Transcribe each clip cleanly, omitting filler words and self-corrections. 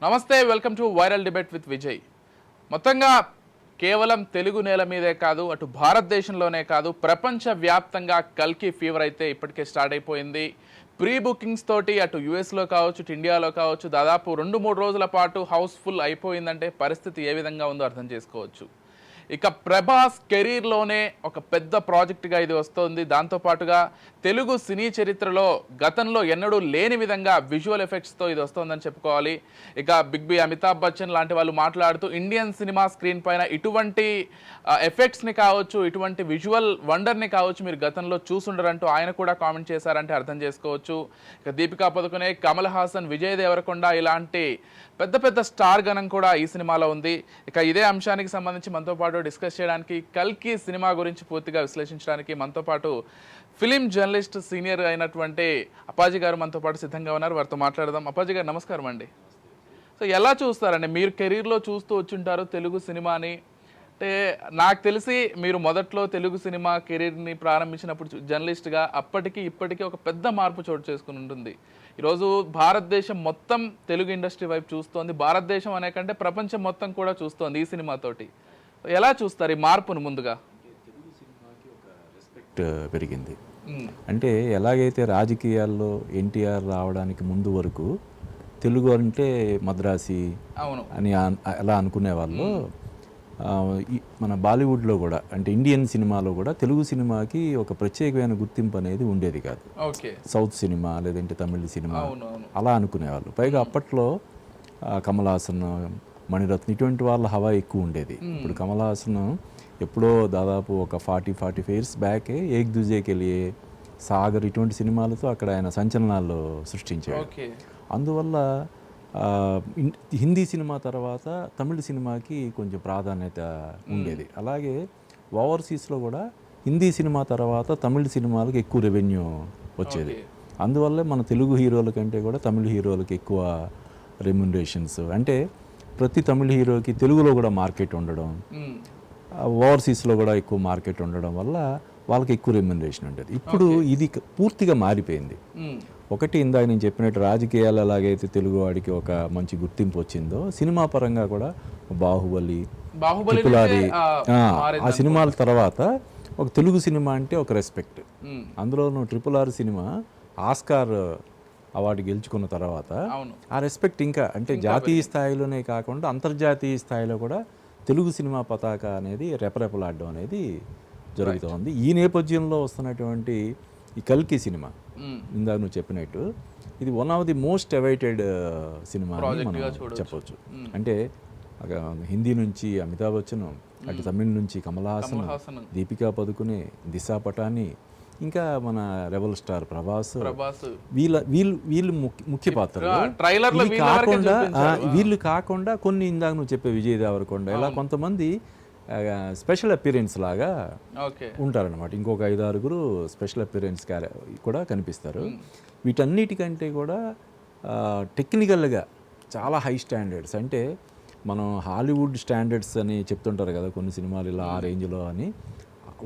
నమస్తే, welcome to viral debate with Vijay. మొత్తంగా కేవలం తెలుగు నేల మీదే కాదు, అటు భారతదేశంలోనే కాదు, ప్రపంచవ్యాప్తంగా కల్కి ఫీవర్ అయితే ఇప్పటికే స్టార్ట్ అయిపోయింది. ప్రీ బుకింగ్స్ తోటి అటు యుఎస్లో కావచ్చు, ఇటు ఇండియాలో కావచ్చు, దాదాపు 2-3 రోజుల పాటు హౌస్ఫుల్ అయిపోయిందంటే పరిస్థితి ఏ విధంగా ఉందో అర్థం చేసుకోవచ్చు. ఇక ప్రభాస్ కెరీర్లోనే ఒక పెద్ద ప్రాజెక్టుగా ఇది వస్తుంది. దాంతోపాటుగా తెలుగు సినీ చరిత్రలో గతంలో ఎన్నడూ లేని విధంగా విజువల్ ఎఫెక్ట్స్తో ఇది వస్తుందని చెప్పుకోవాలి. ఇక బిగ్ బి అమితాబ్ బచ్చన్ లాంటి వాళ్ళు మాట్లాడుతూ ఇండియన్ సినిమా స్క్రీన్ పైన ఇటువంటి ఎఫెక్ట్స్ని కావచ్చు, ఇటువంటి విజువల్ వండర్ని కావచ్చు మీరు గతంలో చూసుండరంటూ ఆయన కూడా కామెంట్ చేశారంటే అర్థం చేసుకోవచ్చు. ఇక దీపికా పదుకునే, కమల్ హాసన్, విజయ్ దేవరకొండ ఇలాంటి పెద్ద పెద్ద స్టార్ గణం కూడా ఈ సినిమాలో ఉంది. ఇక ఇదే అంశానికి సంబంధించి మనతో పాటు డిస్కస్ చేయడానికి, కల్కి సినిమా గురించి పూర్తిగా విశ్లేషించడానికి మనతో పాటు ఫిలిం జర్నలిస్ట్ సీనియర్ అయినటువంటి అప్పాజీ గారు మనతో పాటు సిద్ధంగా ఉన్నారు. వారితో మాట్లాడదాం. అప్పాజీ గారు నమస్కారం అండి. సో ఎలా చూస్తారండి, మీరు కెరీర్లో చూస్తూ వచ్చుంటారు తెలుగు సినిమాని. అంటే నాకు తెలిసి మీరు మొదట్లో తెలుగు సినిమా కెరీర్ని ప్రారంభించినప్పుడు జర్నలిస్ట్గా అప్పటికి ఇప్పటికీ ఒక పెద్ద మార్పు చోటు చేసుకుని ఉంటుంది. ఈరోజు భారతదేశం మొత్తం తెలుగు ఇండస్ట్రీ వైపు చూస్తోంది. భారతదేశం అనే కంటే ప్రపంచం మొత్తం కూడా చూస్తోంది ఈ సినిమాతోటి. ఎలా చూస్తారు ఈ మార్పును? ముందుగా తెలుగు సినిమాకి ఒక రెస్పెక్ట్ పెరిగింది. అంటే ఎలాగైతే రాజకీయాల్లో ఎన్టీఆర్ రావడానికి ముందు వరకు తెలుగు అంటే మద్రాసి అని ఎలా అనుకునేవాళ్ళు, మన బాలీవుడ్లో కూడా అంటే ఇండియన్ సినిమాలో కూడా తెలుగు సినిమాకి ఒక ప్రత్యేకమైన గుర్తింపు అనేది ఉండేది కాదు. సౌత్ సినిమా లేదంటే తమిళ సినిమా అలా అనుకునేవాళ్ళు. పైగా అప్పట్లో కమల్ హాసన్, మణిరత్నం ఇటువంటి వాళ్ళ హవా ఎక్కువ ఉండేది. ఇప్పుడు కమల్ హాసన్ ఎప్పుడో దాదాపు ఒక 40-45 ఇయర్స్ బ్యాకే ఏక్ దూజేకి వెళ్ళి, సాగర్ ఇటువంటి సినిమాలతో అక్కడ ఆయన సంచలనాలు సృష్టించాడు. అందువల్ల హిందీ సినిమా తర్వాత తమిళ సినిమాకి కొంచెం ప్రాధాన్యత ఉండేది. అలాగే ఓవర్సీస్లో కూడా హిందీ సినిమా తర్వాత తమిళ సినిమాలకు ఎక్కువ రెవెన్యూ వచ్చేది. అందువల్లే మన తెలుగు హీరోల కంటే కూడా తమిళ హీరోలకి ఎక్కువ రెమ్యునరేషన్స్. అంటే ప్రతి తమిళ హీరోకి తెలుగులో కూడా మార్కెట్ ఉండడం, ఓవర్సీస్లో కూడా ఎక్కువ మార్కెట్ ఉండడం వల్ల వాళ్ళకి ఎక్కువ రెమ్యునరేషన్ ఉండేది. ఇప్పుడు ఇది పూర్తిగా మారిపోయింది. ఒకటి, ఇందాక నేను చెప్పినట్టు రాజకీయాలు ఎలాగైతే తెలుగు వాడికి ఒక మంచి గుర్తింపు వచ్చిందో, సినిమా పరంగా కూడా బాహుబలి, ట్రిపుల్ ఆ సినిమాల తర్వాత ఒక తెలుగు సినిమా అంటే ఒక రెస్పెక్ట్. అందులోనూ triple R cinema Oscar award గెలుచుకున్న తర్వాత ఆ రెస్పెక్ట్ ఇంకా అంటే జాతీయ స్థాయిలోనే కాకుండా అంతర్జాతీయ స్థాయిలో కూడా తెలుగు సినిమా పతాక అనేది రెపరెపలాడడం అనేది జరుగుతోంది. ఈ నేపథ్యంలో వస్తున్నటువంటి ఈ కల్కి సినిమా, ఇందాక నువ్వు చెప్పినట్టు ఇది one of the most awaited cinema అని మనం చెప్పవచ్చు. అంటే హిందీ నుంచి అమితాబ్ బచ్చన్, అటు తమిళ నుంచి కమల్ హాసన్, దీపికా పదుకునే, దిశా పటాని, ఇంకా మన రెబల్ స్టార్ ప్రభాస్, వీళ్ళు ముఖ్య పాత్రలు. వీళ్ళు కాకుండా కొన్ని ఇందాక నువ్వు చెప్పే విజయ్ దేవరకొండ, ఇలా కొంతమంది స్పెషల్ అపియరెన్స్ లాగా ఉంటారనమాట. ఇంకొక 5-6 స్పెషల్ అపియరెన్స్ కూడా కనిపిస్తారు. వీటన్నిటికంటే కూడా టెక్నికల్గా చాలా హై స్టాండర్డ్స్. అంటే మనం హాలీవుడ్ స్టాండర్డ్స్ అని చెప్తుంటారు కదా కొన్ని సినిమాలు ఇలా ఆ రేంజ్లో అని,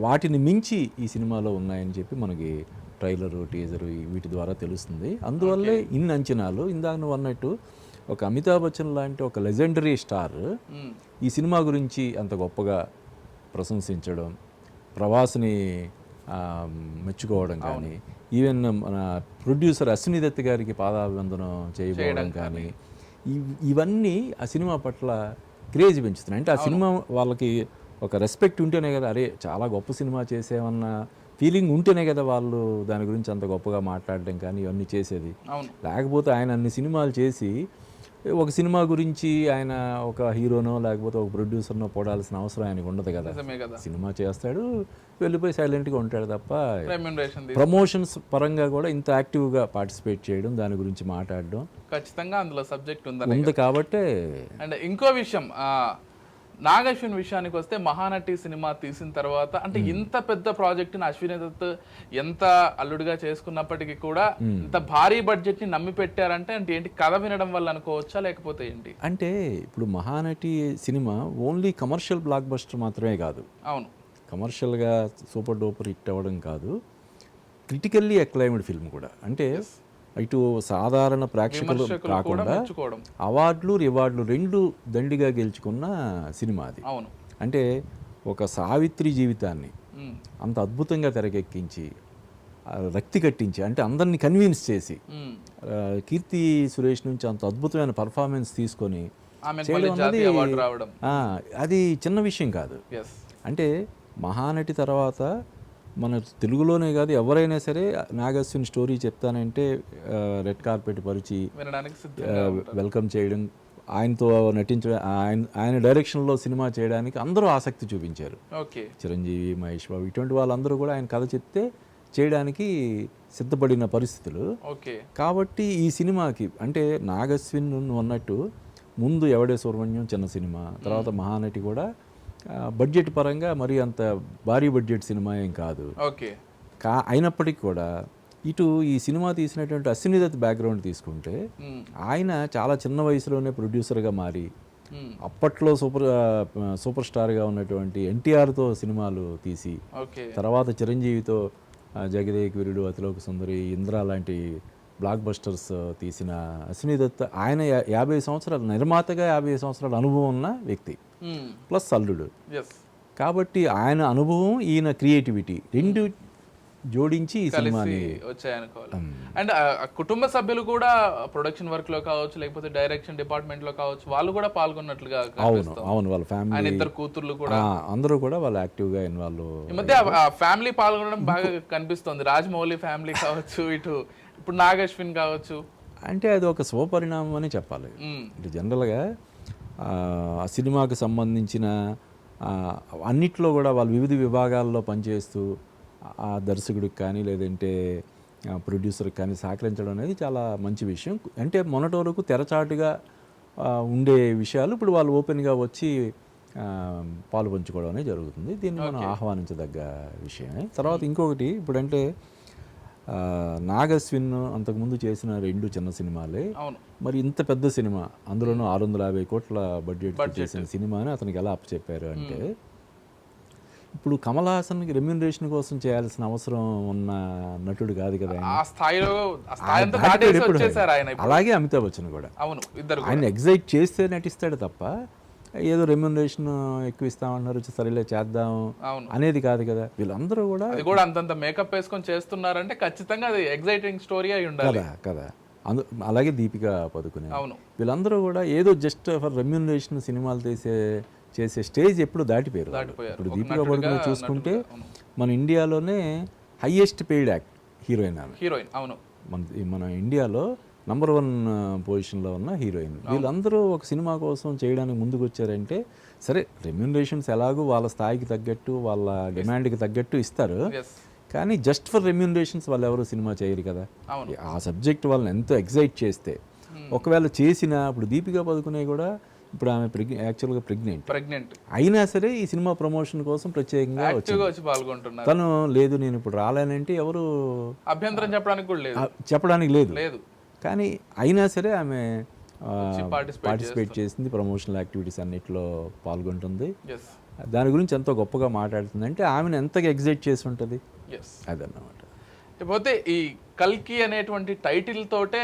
వాటిని మించి ఈ సినిమాలో ఉన్నాయని చెప్పి మనకి ట్రైలరు, టీజరు వీటి ద్వారా తెలుస్తుంది. అందువల్లే ఇన్ని అంచనాలు. ఇందాక నువ్వు అన్నట్టు ఒక అమితాబ్ బచ్చన్ లాంటి ఒక లెజెండరీ స్టార్ ఈ సినిమా గురించి అంత గొప్పగా ప్రశంసించడం, ప్రభాస్ని మెచ్చుకోవడం కానీ, ఈవెన్ మన ప్రొడ్యూసర్ అశ్విని దత్ గారికి పాదాభివందనం చేయబోవడం కానీ, ఇవన్నీ ఆ సినిమా పట్ల క్రేజ్ పెంచుతున్నాయి. అంటే ఆ సినిమా వాళ్ళకి ఒక రెస్పెక్ట్ ఉంటేనే కదా, అరే చాలా గొప్ప సినిమా చేసేవన్న ఫీలింగ్ ఉంటేనే కదా వాళ్ళు దాని గురించి అంత గొప్పగా మాట్లాడడం కానీ ఇవన్నీ చేసేది. లేకపోతే ఆయన అన్ని సినిమాలు చేసి ఒక సినిమా గురించి ఆయన ఒక హీరోనో లేకపోతే ఒక ప్రొడ్యూసర్నో పోడాల్సిన అవసరం ఆయనకు ఉండదు కదా. సినిమా చేస్తాడు, వెళ్ళిపోయి సైలెంట్గా ఉంటాడు తప్ప ప్రమోషన్స్ పరంగా కూడా ఇంత యాక్టివ్గా పార్టిసిపేట్ చేయడం, దాని గురించి మాట్లాడడం ఖచ్చితంగా అందులో సబ్జెక్ట్ ఉంది కాబట్టి. అండ్ ఇంకో విషయం, నాగశ్విన్ విషయానికి వస్తే మహానటి సినిమా తీసిన తర్వాత అంటే ఇంత పెద్ద ప్రాజెక్టుని అశ్విని దత్ ఎంత అల్లుడిగా చేసుకున్నప్పటికీ కూడా ఇంత భారీ బడ్జెట్ ని నమ్మి పెట్టారంటే అంటే ఏంటి, కథ వినడం వల్ల అనుకోవచ్చా లేకపోతే ఏంటి? అంటే ఇప్పుడు Mahanati cinema only commercial block buster మాత్రమే కాదు. అవును, కమర్షియల్గా సూపర్ డూపర్ హిట్ అవ్వడం కాదు, క్రిటికల్లీ అక్లైమ్డ్ ఫిల్మ్ కూడా. అంటే ఇటు సాధారణ ప్రేక్షకులు విమర్శకులు కూడా కాకుండా మెచ్చుకోవడం. అవార్డులు రివార్డులు రెండు దండిగా గెలుచుకున్న సినిమా అది. అవును. అంటే ఒక సావిత్రి జీవితాన్ని ఉమ్, అంత అద్భుతంగా తెరకెక్కించి రక్తి కట్టించి అంటే అందరినీ కన్విన్స్ చేసి ఉమ్. కీర్తి సురేష్ నుంచి అంత అద్భుతమైన పర్ఫార్మెన్స్ తీసుకొని ఆమెకు చేయడం మళ్ళీ అన్నది జాతీయ అవార్డు రావడం. అది చిన్న విషయం కాదు. ఎస్. అంటే మహానటి తర్వాత మన తెలుగులోనే కాదు ఎవరైనా సరే నాగశ్విన్ స్టోరీ చెప్తానంటే రెడ్ కార్పెట్ పరిచి వినడానికి సిద్ధంగా ఉంటారు. వెల్కమ్ చేయడం, ఆయనతో నటించడం, ఆయన డైరెక్షన్లో సినిమా చేయడానికి అందరూ ఆసక్తి చూపించారు. ఓకే. చిరంజీవి, మహేష్ బాబు ఇటువంటి వాళ్ళందరూ కూడా ఆయన కథ చెప్తే చేయడానికి సిద్ధపడిన పరిస్థితులు. ఓకే. కాబట్టి ఈ సినిమాకి అంటే నాగశ్విన్ నువ్వు అన్నట్టు ముందు ఎవడే సుబ్రహ్మణ్యం చిన్న సినిమా, తర్వాత మహానటి కూడా బడ్జెట్ పరంగా మరి అంత భారీ బడ్జెట్ సినిమా ఏం కాదు. ఓకే. అయినప్పటికీ కూడా ఇటు ఈ సినిమా తీసినటువంటి అశ్విని దత్ బ్యాక్గ్రౌండ్ తీసుకుంటే ఉమ్, ఆయన చాలా చిన్న వయసులోనే ప్రొడ్యూసర్గా మారి ఉమ్. అప్పట్లో సూపర్ స్టార్గా ఉన్నటువంటి ఎన్టీఆర్తో సినిమాలు తీసి ఓకే. తర్వాత చిరంజీవితో జగదేక్ వీరుడు, అతిలోక సుందరి, ఇంద్ర లాంటి బ్లాక్ బస్టర్స్ తీసిన అశ్విని దత్ ఆయన 50 సంవత్సరాలు నిర్మాతగా 50 సంవత్సరాల అనుభవం ఉన్న వ్యక్తి ఉమ్. ప్లస్ అల్లుడు. ఎస్. కాబట్టి ఆయన అనుభవం ఈయన క్రియేటివిటీ రెండు జోడించి ఈ కలిసి సినిమాని వచ్చాయనుకోవాలి. అండ్ కుటుంబ సభ్యులు కూడా ప్రొడక్షన్ వర్క్ లో కావచ్చు, లేకపోతే డైరెక్షన్ డిపార్ట్మెంట్ లో కావచ్చు, వాళ్ళు కూడా పాల్గొన్నట్లుగా కనిపిస్తుంది. అవును వాళ్ళ ఆయన ఫ్యామిలీ ఇద్దరు కూతుర్లు కూడా అందరూ కూడా వాళ్ళు యాక్టివ్గా ఇన్వాల్వ్. ఈ మధ్య ఫ్యామిలీ పాల్గొనడం బాగా కనిపిస్తుంది. రాజమౌళి ఫ్యామిలీ కావచ్చు, ఇటు ఇప్పుడు నాగశ్విన్ కావచ్చు. అంటే అది ఒక శుభపరిణామం అని చెప్పాలి. ఉమ్, అంటే జనరల్గా ఆ సినిమాకి సంబంధించిన అన్నిట్లో కూడా వాళ్ళు వివిధ విభాగాల్లో పనిచేస్తూ ఆ దర్శకుడికి కానీ లేదంటే ప్రొడ్యూసర్కి కానీ సహకరించడం అనేది చాలా మంచి విషయం. అంటే మొన్నటి వరకు తెరచాటుగా ఉండే విషయాలు ఇప్పుడు వాళ్ళు ఓపెన్గా వచ్చి పాలు పంచుకోవడం అనేది జరుగుతుంది. దీన్ని మనం ఆహ్వానించదగ్గ విషయమే. తర్వాత ఇంకొకటి ఇప్పుడంటే నాగశ్విన్ అంతకుముందు చేసిన 2 చిన్న సినిమాలే, అవును. మరి ఇంత పెద్ద సినిమా అందులోనూ 650 కోట్ల బడ్జెట్ చేసిన సినిమాని అతనికి ఎలా అప్పచెప్పారు అంటే, ఇప్పుడు కమల్ హాసన్కి రెమ్యూనరేషన్ కోసం చేయాల్సిన అవసరం ఉన్న నటుడు కాదు కదా ఆయన. ఆ స్థాయిలో ఆయన దాటేసి ఎప్పుడు వచ్చేసారు ఆయన ఇప్పుడు. అలాగే అమితాబ్ బచ్చన్ కూడా అవును, ఇద్దరు ఆయన ఎగ్జైట్ చేస్తే నటిస్తాడు తప్ప ఏదో రెమ్యూనరేషన్ ఎక్కువ ఇస్తామన్నారు సరేలే చేద్దాం అవును అనేది కాదు కదా. వీళ్ళందరూ కూడా అది కూడా అంతంత మేకప్ వేసుకొని చేస్తున్నారంటే ఖచ్చితంగా అది ఎగ్జైటింగ్ స్టోరీ అయి ఉండాలి కదా. అలాగే దీపికా పదుకునే అవును. వీళ్ళందరూ కూడా ఏదో జస్ట్ ఫర్ రెమ్యూనరేషన్ సినిమాలు చేసే స్టేజ్ ఎప్పుడు దాటిపోయారు. ఇప్పుడు దీపికా పదుకునే చూసుకుంటే మన ఇండియాలోనే హైయెస్ట్ పెయిడ్ హీరోయిన్ ఆమె. హీరోయిన్ అవును. మన ఇండియాలో నంబర్ 1 పొజిషన్లో ఉన్న హీరోయిన్. వీళ్ళందరూ ఒక సినిమా కోసం చేయడానికి ముందుకు వచ్చారంటే సరే రెమ్యూనరేషన్స్ ఎలాగో వాళ్ళ స్థాయికి తగ్గట్టు వాళ్ళ డిమాండ్కి తగ్గట్టు ఇస్తారు, ఎస్ కానీ జస్ట్ ఫర్ రెమ్యూనరేషన్స్ వాళ్ళు ఎవరు సినిమా చేయరు కదా. అవును. ఆ సబ్జెక్ట్ వాళ్ళని ఎంతో ఎగ్జైట్ చేస్తే ఒకవేళ చేసిన ఇప్పుడు దీపికా పదుకునే కూడా ఇప్పుడు ఆమె యాక్చువల్గా ప్రెగ్నెంట్ అయినా సరే ఈ సినిమా ప్రమోషన్ కోసం ప్రత్యేకంగా వచ్చి పాల్గొంటున్నారు. తను లేదు నేను ఇప్పుడు రాలేనంటే ఎవరు అభ్యంతరం చెప్పడానికి కూడా లేదు, చెప్పడానికి లేదు. లేదు కానీ అయినా సరే ఆమె పార్టిసిపేట్ చేసింది, ప్రమోషనల్ యాక్టివిటీస్ అన్నిటిలో పాల్గొంటుంది. ఎస్ దాని గురించి ఎంతో గొప్పగా మాట్లాడుతుంది. అంటే ఆమెను ఎంతగా ఎగ్జైట్ చేసి ఉంటుంది ఎస్ అదన్నమాట. లేకపోతే ఈ కల్కి అనేటువంటి టైటిల్ తోటే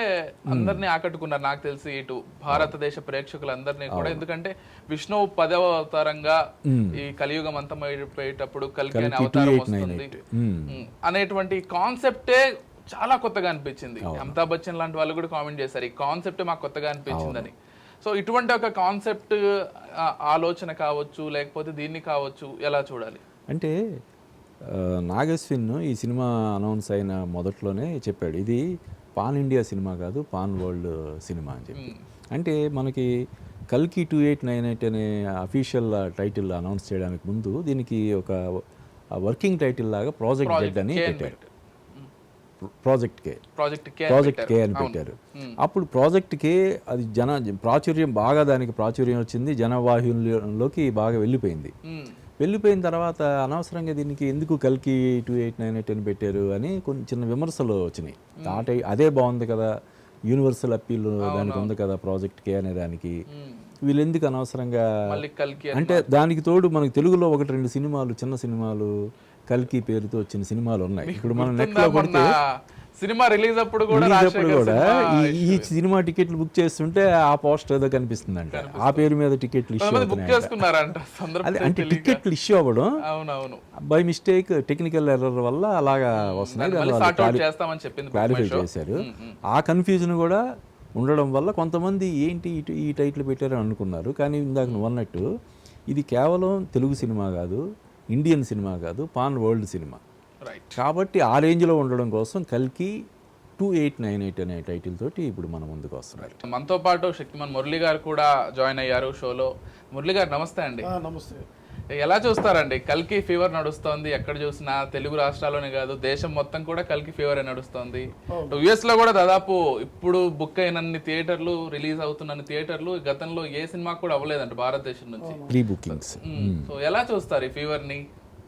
అందరినీ ఆకట్టుకున్నారు నాకు తెలిసి ఇటు భారతదేశ ప్రేక్షకులందరినీ కూడా. ఎందుకంటే విష్ణువు 10వ అవతారంగా ఈ కలియుగం అంతమైపోయేటప్పుడు కల్కి అనే అవతారం వస్తుంది అనేటువంటి కాన్సెప్టే చాలా కొత్తగా అనిపించింది. అమితాబ్ బచ్చన్ లాంటి వాళ్ళు కూడా కామెంట్ చేశారు ఈ కాన్సెప్ట్ మాకు కొత్తగా అనిపించిందని. సో ఇటువంటి ఒక కాన్సెప్ట్ ఆలోచన కావచ్చు లేకపోతే దీన్ని కావచ్చు ఎలా చూడాలి అంటే నాగశ్విన్ ఈ సినిమా అనౌన్స్ అయిన మొదట్లోనే చెప్పాడు ఇది పాన్ ఇండియా సినిమా కాదు పాన్ వరల్డ్ సినిమా అని చెప్పి. అంటే మనకి కల్కి 2898 అనే అఫీషియల్ టైటిల్ అనౌన్స్ చేయడానికి ముందు దీనికి ఒక వర్కింగ్ టైటిల్ లాగా ప్రాజెక్ట్ జెడ్ అని పెట్టారు. ప్రాజెక్ట్ కే అని పెట్టారు. అప్పుడు ప్రాజెక్ట్ కే అది ప్రాచుర్యం బాగా దానికి ప్రాచుర్యం వచ్చింది, జనవాహినిలోకి బాగా వెళ్ళిపోయిన తర్వాత అనవసరంగా దీనికి ఎందుకు కల్కి 2898 అని పెట్టారు అని కొన్ని చిన్న విమర్శలు వచ్చినాయి. అదే బాగుంది కదా, యూనివర్సల్ అప్పీల్ దానికి ఉంది కదా ప్రాజెక్ట్ కే అనే దానికి, వీళ్ళు ఎందుకు అనవసరంగా అంటే దానికి తోడు మనకి తెలుగులో 1-2 సినిమాలు చిన్న సినిమాలు కల్కి పేరుతో వచ్చిన సినిమాలు ఉన్నాయి. ఇప్పుడు మనం నెట్లో కొడితే సినిమా రిలీజ్ అప్పుడు కూడా Release అప్పుడు రాజశేఖర్ కూడా సినిమా ఈ సినిమా టికెట్లు బుక్ చేస్తుంటే ఆ పోస్టర్ ఏదో కనిపిస్తుందంట, ఆ పేరు మీద టికెట్లు ఇష్యూ కొంతమంది బుక్ అవుతున్నాయంట. చేసుకున్నారంట అది సందర్భం అంటే టికెట్లు ఇష్యూ అవ్వడం అవునవును బై మిస్టేక్ టెక్నికల్ ఎర్రర్ వల్ల అలాగా వస్తున్నాయి. మళ్ళీ దాన్ని సార్ట్ అవుట్ వాళ్ళు చేస్తామని చెప్పింది క్లారిఫై చేశారు. ఆ కన్ఫ్యూజన్ కూడా ఉండడం వల్ల కొంతమంది ఏంటి ఈ టైటిల్ పెట్టారని అనుకున్నారు. కానీ ఇందాక నువ్వు అన్నట్టు ఇది కేవలం తెలుగు సినిమా కాదు, ఇండియన్ సినిమా కాదు, పాన్ వరల్డ్ సినిమా. రైట్. కాబట్టి ఆ రేంజ్లో ఉండడం కోసం కల్కి 2898 అనే టైటిల్ తోటి ఇప్పుడు మన ముందుకు వస్తున్నారు. మనతో పాటు శక్తిమాన్ మురళి గారు కూడా జాయిన్ అయ్యారు షోలో. మురళి గారు నమస్తే అండి. నమస్తే. ఎలా చూస్తారండి? కల్కి ఫీవర్ నడుస్తోంది, ఎక్కడ చూసినా తెలుగు రాష్ట్రాల్లోనే కాదు దేశం మొత్తం కూడా కల్కి ఫీవర్ నడుస్తోంది. యుఎస్ లో కూడా దాదాపు ఇప్పుడు బుక్ అయినన్ని థియేటర్లు, రిలీజ్ అవుతున్న థియేటర్లు గతంలో ఏ సినిమా కూడా అవ్వలేదంట భారతదేశం నుంచి. Pre bookings. సో ఎలా చూస్తారు ఈ ఫీవర్ ని?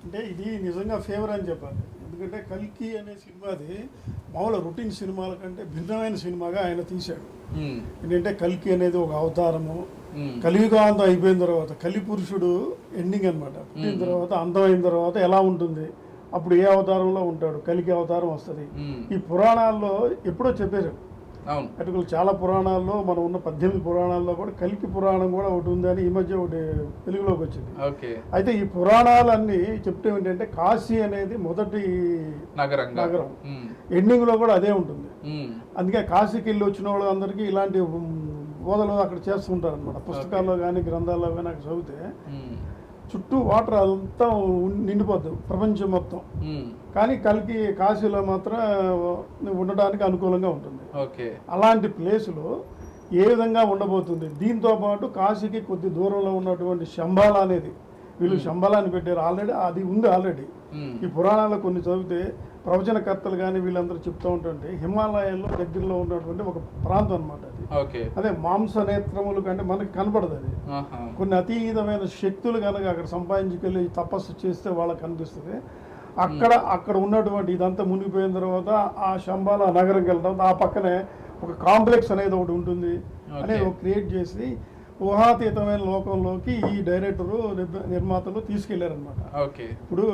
అంటే ఇది నిజంగా ఫేవర్ అని చెప్పాలి. ఎందుకంటే కల్కి అనే సినిమాది మామూలు రొటీన్ సినిమాల కంటే భిన్నమైన సినిమాగా ఆయన తీశాడు. ఏంటంటే కల్కి అనేది ఒక అవతారము. కలియుగాంతం అయిపోయిన తర్వాత కలి పురుషుడు ఎండింగ్ అనమాట. పుట్టిన తర్వాత అంతం అయిన తర్వాత ఎలా ఉంటుంది, అప్పుడు ఏ అవతారంలో ఉంటాడు, కలికి అవతారం వస్తుంది. ఈ పురాణాల్లో ఎప్పుడో చెప్పారు. అటుకులు చాలా పురాణాల్లో మనం ఉన్న 18 పురాణాల్లో కూడా కల్కి పురాణం కూడా ఒకటి ఉందని ఈ మధ్య ఒకటి తెలుగులోకి వచ్చింది. అయితే ఈ పురాణాలన్నీ చెప్తే ఏంటంటే కాశీ అనేది మొదటి నగరం, ఎండింగ్ లో కూడా అదే ఉంటుంది. అందుకే కాశీకి వెళ్ళి వచ్చిన వాళ్ళు అందరికీ ఇలాంటి బోధలు అక్కడ చేస్తుంటారు అనమాట. పుస్తకాల్లో కానీ గ్రంథాల్లో కానీ అక్కడ చదివితే చుట్టూ వాటర్ అంతా నిండిపోద్ది ప్రపంచం మొత్తం. కానీ కల్కి కాశీలో మాత్రం ఉండడానికి అనుకూలంగా ఉంటుంది. అలాంటి ప్లేసులో ఏ విధంగా ఉండబోతుంది, దీంతో పాటు కాశీకి కొద్ది దూరంలో ఉన్నటువంటి శంబాల అనేది, వీళ్ళు శంబాలాన్ని పెట్టారు ఆల్రెడీ, అది ఉంది ఆల్రెడీ. ఈ పురాణాల్లో కొన్ని చదివితే ప్రవచనకర్తలు కానీ వీళ్ళందరూ చెప్తూ ఉంటుంటే హిమాలయాల్లో దగ్గరలో ఉన్నటువంటి ఒక ప్రాంతం అనమాట అది. అదే మాంస నేత్రములు కంటే మనకి కనపడదు అది. కొన్ని అతీతమైన శక్తులు కనుక అక్కడ సంపాదించుకెళ్ళి తపస్సు చేస్తే వాళ్ళకి కనిపిస్తుంది. అక్కడ ఉన్నటువంటి ఇదంతా మునిగిపోయిన తర్వాత ఆ శంబాల నగరంకి వెళ్ళడం, ఆ పక్కనే ఒక కాంప్లెక్స్ అనేది ఒకటి ఉంటుంది అనేది ఒక క్రియేట్ చేసి ఊహాతీతమైన లోకంలోకి ఈ డైరెక్టరు నిర్మాతలు తీసుకెళ్లారనమాట. ఇప్పుడు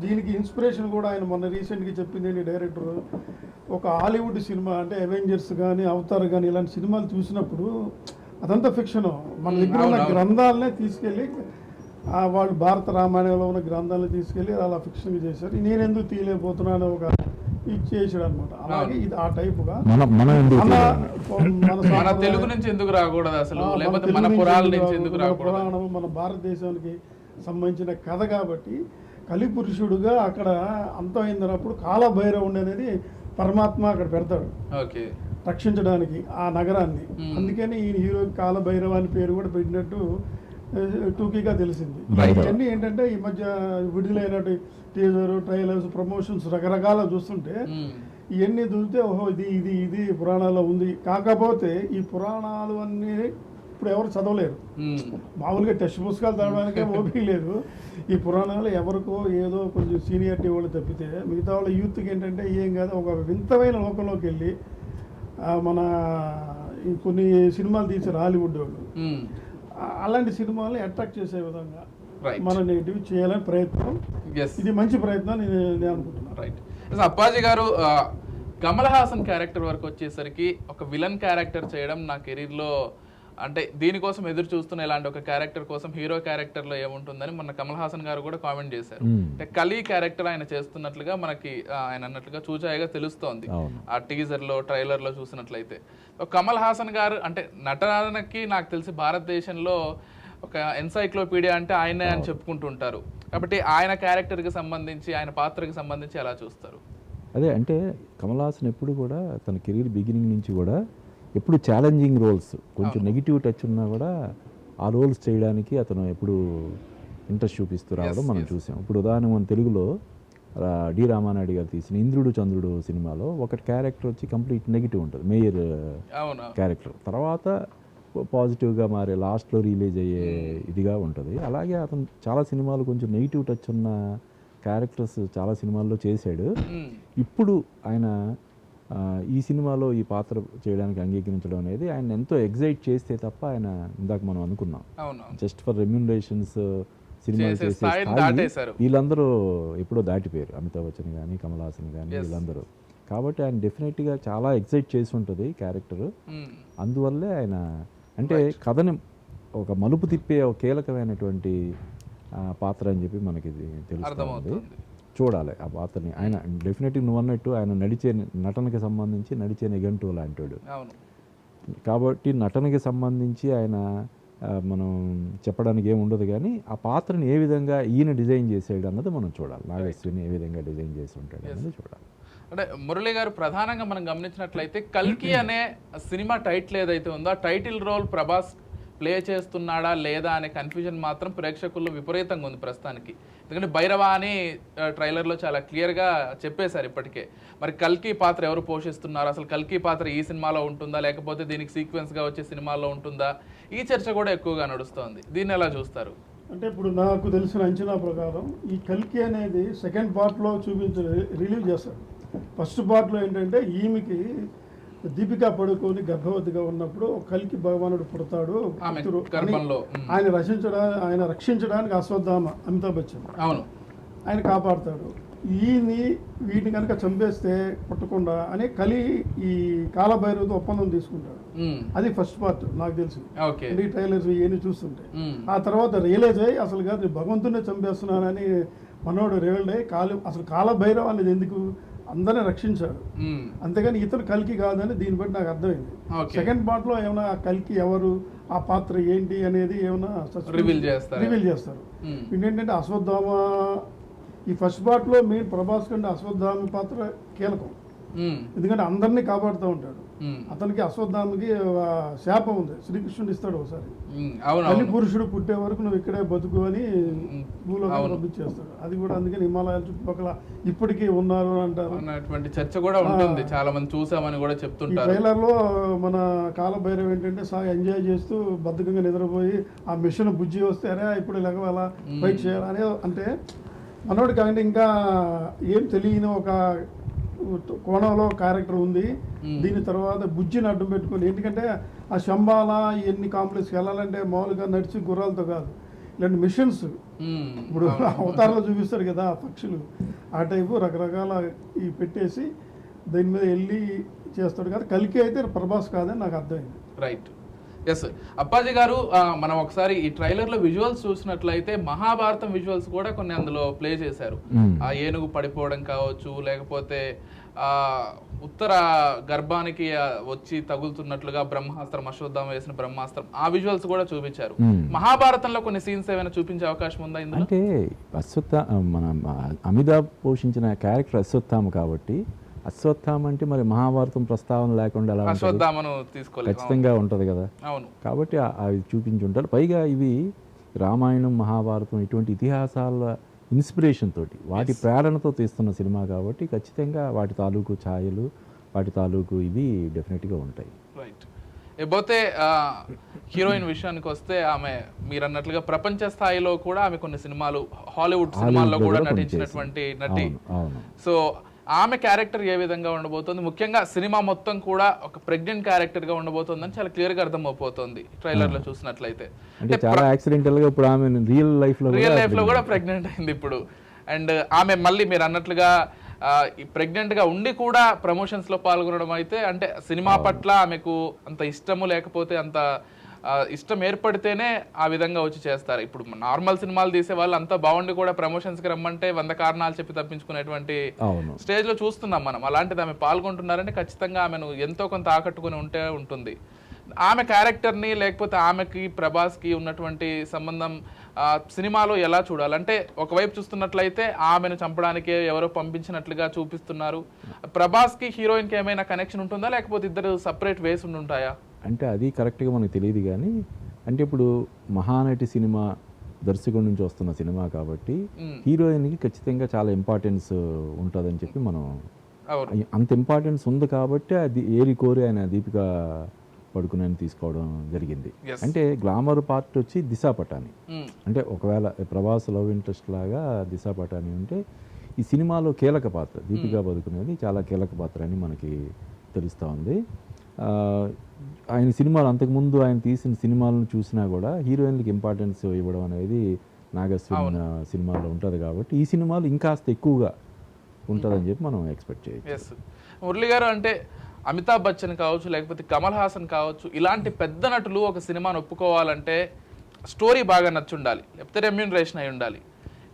దీనికి ఇన్స్పిరేషన్ కూడా ఆయన మొన్న రీసెంట్గా చెప్పింది డైరెక్టరు, ఒక హాలీవుడ్ సినిమా అంటే అవెంజర్స్ కానీ అవతార్ కానీ ఇలాంటి సినిమాలు చూసినప్పుడు అదంతా ఫిక్షన్, మన దగ్గర ఉన్న గ్రంథాలనే తీసుకెళ్ళి వాళ్ళు భారత రామాయణంలో ఉన్న గ్రంథాలను తీసుకెళ్ళి అలా ఫిక్షన్గా చేశారు. నేను ఎందుకు తీయలేకపోతున్నాను ఒక ఇచ్చేసాడు అనమాట. అలాగే ఇది ఆ టైపుగా మన తెలుగు నుంచి ఎందుకు రాకూడదు అసలు, లేకపోతే మన పురాణం నుంచి ఎందుకు రాకూడదు, పురాణం మన భారతదేశానికి సంబంధించిన కథ కాబట్టి కలి పురుషుడుగా అక్కడ అంతమైనప్పుడు కాలభైరవుడు అనేది పరమాత్మ అక్కడ పెడతాడు రక్షించడానికి ఆ నగరాన్ని. అందుకని ఈ హీరో కాలభైరవ అని పేరు కూడా పెట్టినట్టు టూకీగా తెలిసింది. ఇవన్నీ ఏంటంటే ఈ మధ్య విడుదలైనట్టు టీజర్, ట్రైలర్స్, ప్రమోషన్స్ రకరకాల చూస్తుంటే ఇవన్నీ చూస్తే ఓహో ఇది పురాణాల్లో ఉంది. కాకపోతే ఈ పురాణాలు అన్నీ ఇప్పుడు ఎవరు చదవలేరు. మామూలుగా టెక్స్ట్ పుస్తకాలు చదవడానికే ఓపిక లేదు. ఈ పురాణాలు ఎవరికో ఏదో కొంచెం సీనియారిటీ వాళ్ళు తప్పితే మిగతా వాళ్ళ యూత్కి ఏంటంటే ఏం కాదు, ఒక వింతమైన లోకంలోకి వెళ్ళి మన కొన్ని సినిమాలు తీసారు హాలీవుడ్ వాళ్ళు, అలాంటి సినిమాలను అట్రాక్ట్ చేసే విధంగా మన నెగిటివ్ చేయాలని ప్రయత్నం. ఇది మంచి ప్రయత్నం నేను అనుకుంటున్నాను. అప్పాజీ గారు, కమల్ హాసన్ క్యారెక్టర్ వరకు వచ్చేసరికి ఒక విలన్ క్యారెక్టర్ చేయడం నా కెరీర్లో అంటే దీనికోసం ఎదురు చూస్తున్న ఇలాంటి ఒక క్యారెక్టర్ కోసం హీరో క్యారెక్టర్లో ఏముంటుందని మొన్న కమల్ హాసన్ గారు కూడా కామెంట్ చేశారు. అంటే కలీ క్యారెక్టర్ ఆయన చేస్తున్నట్లుగా మనకి ఆయన అన్నట్లుగా చూచాయిగా తెలుస్తోంది ఆ టీజర్లో, ట్రైలర్లో చూసినట్లయితే. కమల్ హాసన్ గారు అంటే నటనకి నాకు తెలిసి భారతదేశంలో ఒక ఎన్సైక్లోపీడియా అంటే ఆయనే అని చెప్పుకుంటుంటారు. కాబట్టి ఆయన క్యారెక్టర్కి సంబంధించి, ఆయన పాత్రకి సంబంధించి ఎలా చూస్తారు? అదే అంటే కమల్ హాసన్ ఎప్పుడు కూడా తన కెరీర్ బిగినింగ్ నుంచి కూడా ఎప్పుడు ఛాలెంజింగ్ రోల్స్, కొంచెం నెగిటివ్ టచ్ ఉన్నా కూడా ఆ రోల్స్ చేయడానికి అతను ఎప్పుడు ఇంట్రెస్ట్ చూపిస్తూ రావడం మనం చూసాం. ఇప్పుడు ఉదాహరణ మన తెలుగులో డి రామానాయుడు గారు తీసిన ఇంద్రుడు చంద్రుడు సినిమాలో ఒక క్యారెక్టర్ వచ్చి కంప్లీట్ నెగిటివ్ ఉంటుంది, మేయర్ క్యారెక్టర్. తర్వాత పాజిటివ్గా మారే లాస్ట్లో రిలీజ్ అయ్యే ఇదిగా ఉంటుంది. అలాగే అతను చాలా సినిమాలు కొంచెం నెగిటివ్ టచ్ ఉన్న క్యారెక్టర్స్ చాలా సినిమాల్లో చేశాడు. ఇప్పుడు ఆయన ఈ సినిమాలో ఈ పాత్ర చేయడానికి అంగీకరించడం అనేది ఆయన ఎంతో ఎగ్జైట్ చేస్తే తప్ప ఆయన ఇందాక మనం అనుకున్నాం జస్ట్ ఫర్ రెమ్యూనరేషన్స్ సినిమాలు చేసే స్థాయి వీళ్ళందరూ ఎప్పుడో దాటిపోయారు. అమితాబ్ బచ్చన్ కానీ, కమల్ హాసన్ కానీ వీళ్ళందరూ కాబట్టి ఆయన డెఫినెట్గా చాలా ఎక్సైట్ చేసి ఉంటుంది క్యారెక్టర్. అందువల్లే ఆయన అంటే కథని ఒక మలుపు తిప్పే ఒక కీలకమైనటువంటి పాత్ర అని చెప్పి మనకి ఇది తెలుస్తుంది. చూడాలి ఆ పాత్రని. ఆయన డెఫినెట్గా నువ్వు అన్నట్టు ఆయన నడిచే నటనకి సంబంధించి నడిచే నిఘంటువు లాంటివాడు కాబట్టి నటనకి సంబంధించి ఆయన మనం చెప్పడానికి ఏమి ఉండదు. కానీ ఆ పాత్రని ఏ విధంగా ఈయన డిజైన్ చేసాడు అన్నది మనం చూడాలి. నాగశ్విని ఏ విధంగా డిజైన్ చేసి ఉంటాడు అన్నది చూడాలి. అంటే మురళి గారు ప్రధానంగా మనం గమనించినట్లయితే కల్కి అనే సినిమా టైటిల్ ఏదైతే ఉందో ఆ టైటిల్ రోల్ ప్రభాస్ ప్లే చేస్తున్నాడా లేదా అనే కన్ఫ్యూజన్ మాత్రం ప్రేక్షకుల్లో విపరీతంగా ఉంది ప్రస్తుతానికి. ఎందుకంటే భైరవ అని ట్రైలర్లో చాలా క్లియర్గా చెప్పేశారు ఇప్పటికే. మరి కల్కి పాత్ర ఎవరు పోషిస్తున్నారు, అసలు కల్కి పాత్ర ఈ సినిమాలో ఉంటుందా లేకపోతే దీనికి సీక్వెన్స్గా వచ్చే సినిమాల్లో ఉంటుందా, ఈ చర్చ కూడా ఎక్కువగా నడుస్తోంది. దీన్ని ఎలా చూస్తారు? అంటే ఇప్పుడు నాకు తెలిసిన అంచనా ప్రకారం ఈ కల్కి అనేది సెకండ్ పార్ట్లో రిలీజ్ చేస్తారు. ఫస్ట్ పార్ట్లో ఏంటంటే ఈమెకి దీపికా పడుకొని గర్భవతిగా ఉన్నప్పుడు కల్కి భగవానుడు పుడతాడు, ఆయన రక్షించడానికి అశ్వత్థామ అమితాబ్ బచ్చన్ ఆయన కాపాడుతాడు. వీటిని కనుక చంపేస్తే పుట్టకుండా అని ఈ కాలభైరవతో ఒప్పందం తీసుకుంటాడు. అది ఫస్ట్ పార్ట్ నాకు తెలిసి ఈ ట్రైలర్స్ ఇవన్నీ చూస్తుంటే. ఆ తర్వాత రియలైజ్ అయ్యి అసలు కాదు భగవంతునే చంపేస్తున్నానని మనోడు రియల్ అయ్యి అసలు కాలభైరవ అనేది ఎందుకు అందరిని రక్షించాడు, అంతేగాని ఇతను కల్కి కాదని దీన్ని బట్టి నాకు అర్థమైంది. సెకండ్ పార్ట్ లో ఏమైనా కల్కి ఎవరు, ఆ పాత్ర ఏంటి అనేది ఏమైనా రివీల్ చేస్తారు. ఏంటంటే అశ్వత్థామ ఈ ఫస్ట్ పార్ట్ లో మెయిన్ ప్రభాస్ కంటే అశ్వత్థామ పాత్ర కీలకం. ఎందుకంటే అందరినీ కాపాడుతూ ఉంటాడు. అతనికి అశ్వత్థామకి శాపం ఉంది, శ్రీకృష్ణుడు ఇస్తాడు ఒకసారి, తల్లి పురుషుడు పుట్టే వరకు నువ్వు ఇక్కడే బతుకు అని భూలోకం పంపించేస్తాడు. అది కూడా అందుకని హిమాలయాల చుట్టుపక్కల ఇప్పటికీ ఉన్నారు అంటారు. చర్చ కూడా ఉంటుంది, చాలా మంది చూసామని కూడా చెప్తుంటారు. ట్రైలర్ లో మన కాలభైరవ్ ఏంటంటే సాగా ఎంజాయ్ చేస్తూ బద్ధకంగా నిద్రపోయి ఆ మిషన్ బుజ్జి వస్తే అరే ఇప్పుడు లెగవాలా ఫైట్ చేయాలని అంటే మనోడికి అంటే ఇంకా ఏం తెలియని ఒక కోణంలో క్యారెక్టర్ ఉంది. దీని తర్వాత బుజ్జిని అడ్డం పెట్టుకుని, ఎందుకంటే ఆ శంబాల ఎన్ని కాంప్లెక్స్కి వెళ్ళాలంటే మామూలుగా నడిచి గుర్రాలతో కాదు, ఇలాంటి మిషన్స్ ఇప్పుడు అవతారంలో చూపిస్తారు కదా పక్షులు, ఆ టైపు రకరకాల ఈ పెట్టేసి దీని మీద వెళ్ళి చేస్తాడు కదా. కల్కి అయితే ప్రభాస్ కాదని నాకు అర్థమైంది. రైట్. ఎస్ అప్పాజీ గారు, మనం ఒకసారి ఈ ట్రైలర్లో విజువల్స్ చూసినట్లయితే మహాభారతం విజువల్స్ కూడా కొన్ని అందులో ప్లే చేశారు. ఆ ఏనుగు పడిపోవడం కావచ్చు, లేకపోతే ఉత్తర గర్భానికి వచ్చి తగులుతున్నట్లుగా బ్రహ్మాస్త్రం, అశ్వత్థామ వేసిన బ్రహ్మాస్త్రం, ఆ విజువల్స్ కూడా చూపించారు. మహాభారతంలో కొన్ని సీన్స్ ఏమైనా చూపించే అవకాశం ఉందా ఇందులో? అంటే మన అమితాబ్ పోషించిన క్యారెక్టర్ అశ్వత్థామ కాబట్టి అశ్వత్థామ అంటే మరి మహాభారతం ప్రస్తావన లేకుండా ఎలా ఖచ్చితంగా ఉంటుంది కదా. కాబట్టి అవి చూపించి ఉంటారు. పైగా ఇవి రామాయణం, మహాభారతం ఇటువంటి ఇతిహాసాల ఇన్స్పిరేషన్ తోటి వాటి ప్రేరణతో తీస్తున్న సినిమా కాబట్టి ఖచ్చితంగా వాటి తాలూకు ఛాయలు, వాటి తాలూకు ఇవి డెఫినెట్గా ఉంటాయి. రైట్. లేకపోతే హీరోయిన్ విషయానికి వస్తే ఆమె మీరు అన్నట్లుగా ప్రపంచ స్థాయిలో కూడా ఆమె కొన్ని సినిమాలు, హాలీవుడ్ సినిమాల్లో కూడా నటించినటువంటి నటి. సో ఆమె క్యారెక్టర్ ఏ విధంగా ఉండబోతోంది, ముఖ్యంగా సినిమా మొత్తం కూడా ఒక ప్రెగ్నెంట్ క్యారెక్టర్ గా ఉండబోతోందని చాలా క్లియర్ గా అర్థమైపోతుంది ట్రైలర్ లో చూసినట్లయితే. అంటే చాలా యాక్సిడెంటల్ గా ఇప్పుడు ఆమె రియల్ లైఫ్ లో కూడా ప్రెగ్నెంట్ అయింది ఇప్పుడు. అండ్ ఆమె మళ్ళీ మీరు అన్నట్లుగా ప్రెగ్నెంట్ గా ఉండి కూడా ప్రమోషన్స్ లో పాల్గొనడం అయితే, అంటే సినిమా పట్ల ఆమెకు అంత ఇష్టము లేకపోతే అంత ఇష్టం ఏర్పడితేనే ఆ విధంగా వచ్చి చేస్తారు. ఇప్పుడు నార్మల్ సినిమాలు తీసే వాళ్ళు అంతా బాగుండి కూడా ప్రమోషన్స్ కి రమ్మంటే 100 కారణాలు చెప్పి తప్పించుకునేటువంటి స్టేజ్ లో చూస్తున్నాం మనం. అలాంటిది ఆమె పాల్గొంటున్నారంటే ఖచ్చితంగా ఆమెను ఎంతో కొంత ఆకట్టుకుని ఉంటుంది. ఆమె క్యారెక్టర్ని లేకపోతే ఆమెకి ప్రభాస్కి ఉన్నటువంటి సంబంధం సినిమాలో ఎలా చూడాలంటే, ఒకవైపు చూస్తున్నట్లయితే ఆమెను చంపడానికి ఎవరో పంపించినట్లుగా చూపిస్తున్నారు. ప్రభాస్కి హీరోయిన్కి ఏమైనా కనెక్షన్ ఉంటుందా లేకపోతే ఇద్దరు సపరేట్ వేస్ ఉంటాయా అంటే అది కరెక్ట్గా మనకు తెలియదు. కానీ అంటే ఇప్పుడు మహానటి సినిమా దర్శకుడి నుంచి వస్తున్న సినిమా కాబట్టి హీరోయిన్కి ఖచ్చితంగా చాలా ఇంపార్టెన్స్ ఉంటుందని చెప్పి మనం అంత ఇంపార్టెన్స్ ఉంది కాబట్టి అది ఏరి కోరి ఆయన దీపికా పడుకుని తీసుకోవడం జరిగింది. అంటే గ్లామర్ పార్ట్ వచ్చి దిశా పటాని, అంటే ఒకవేళ ప్రభాస్ లవ్ ఇంట్రెస్ట్ లాగా దిశా పటాని ఉంటే ఈ సినిమాలో కీలక పాత్ర దీపికా పడుకునేది చాలా కీలక పాత్ర అని మనకి తెలుస్తూ ఉంది. ఆయన సినిమాలు అంతకుముందు ఆయన తీసిన సినిమాలను చూసినా కూడా హీరోయిన్లకి ఇంపార్టెన్స్ ఇవ్వడం అనేది నాగశ్విన్ సినిమాలో ఉంటుంది కాబట్టి ఈ సినిమాలు ఇంకాస్త ఎక్కువగా ఉంటుందని చెప్పి మనం ఎక్స్పెక్ట్ చేయొచ్చు. మురళి గారు, అంటే అమితాబ్ బచ్చన్ కావచ్చు, లేకపోతే కమల్ హాసన్ కావచ్చు, ఇలాంటి పెద్ద నటులు ఒక సినిమాను ఒప్పుకోవాలంటే స్టోరీ బాగా నచ్చుండాలి, లేకపోతే రెమ్యూనరేషన్ అయి ఉండాలి.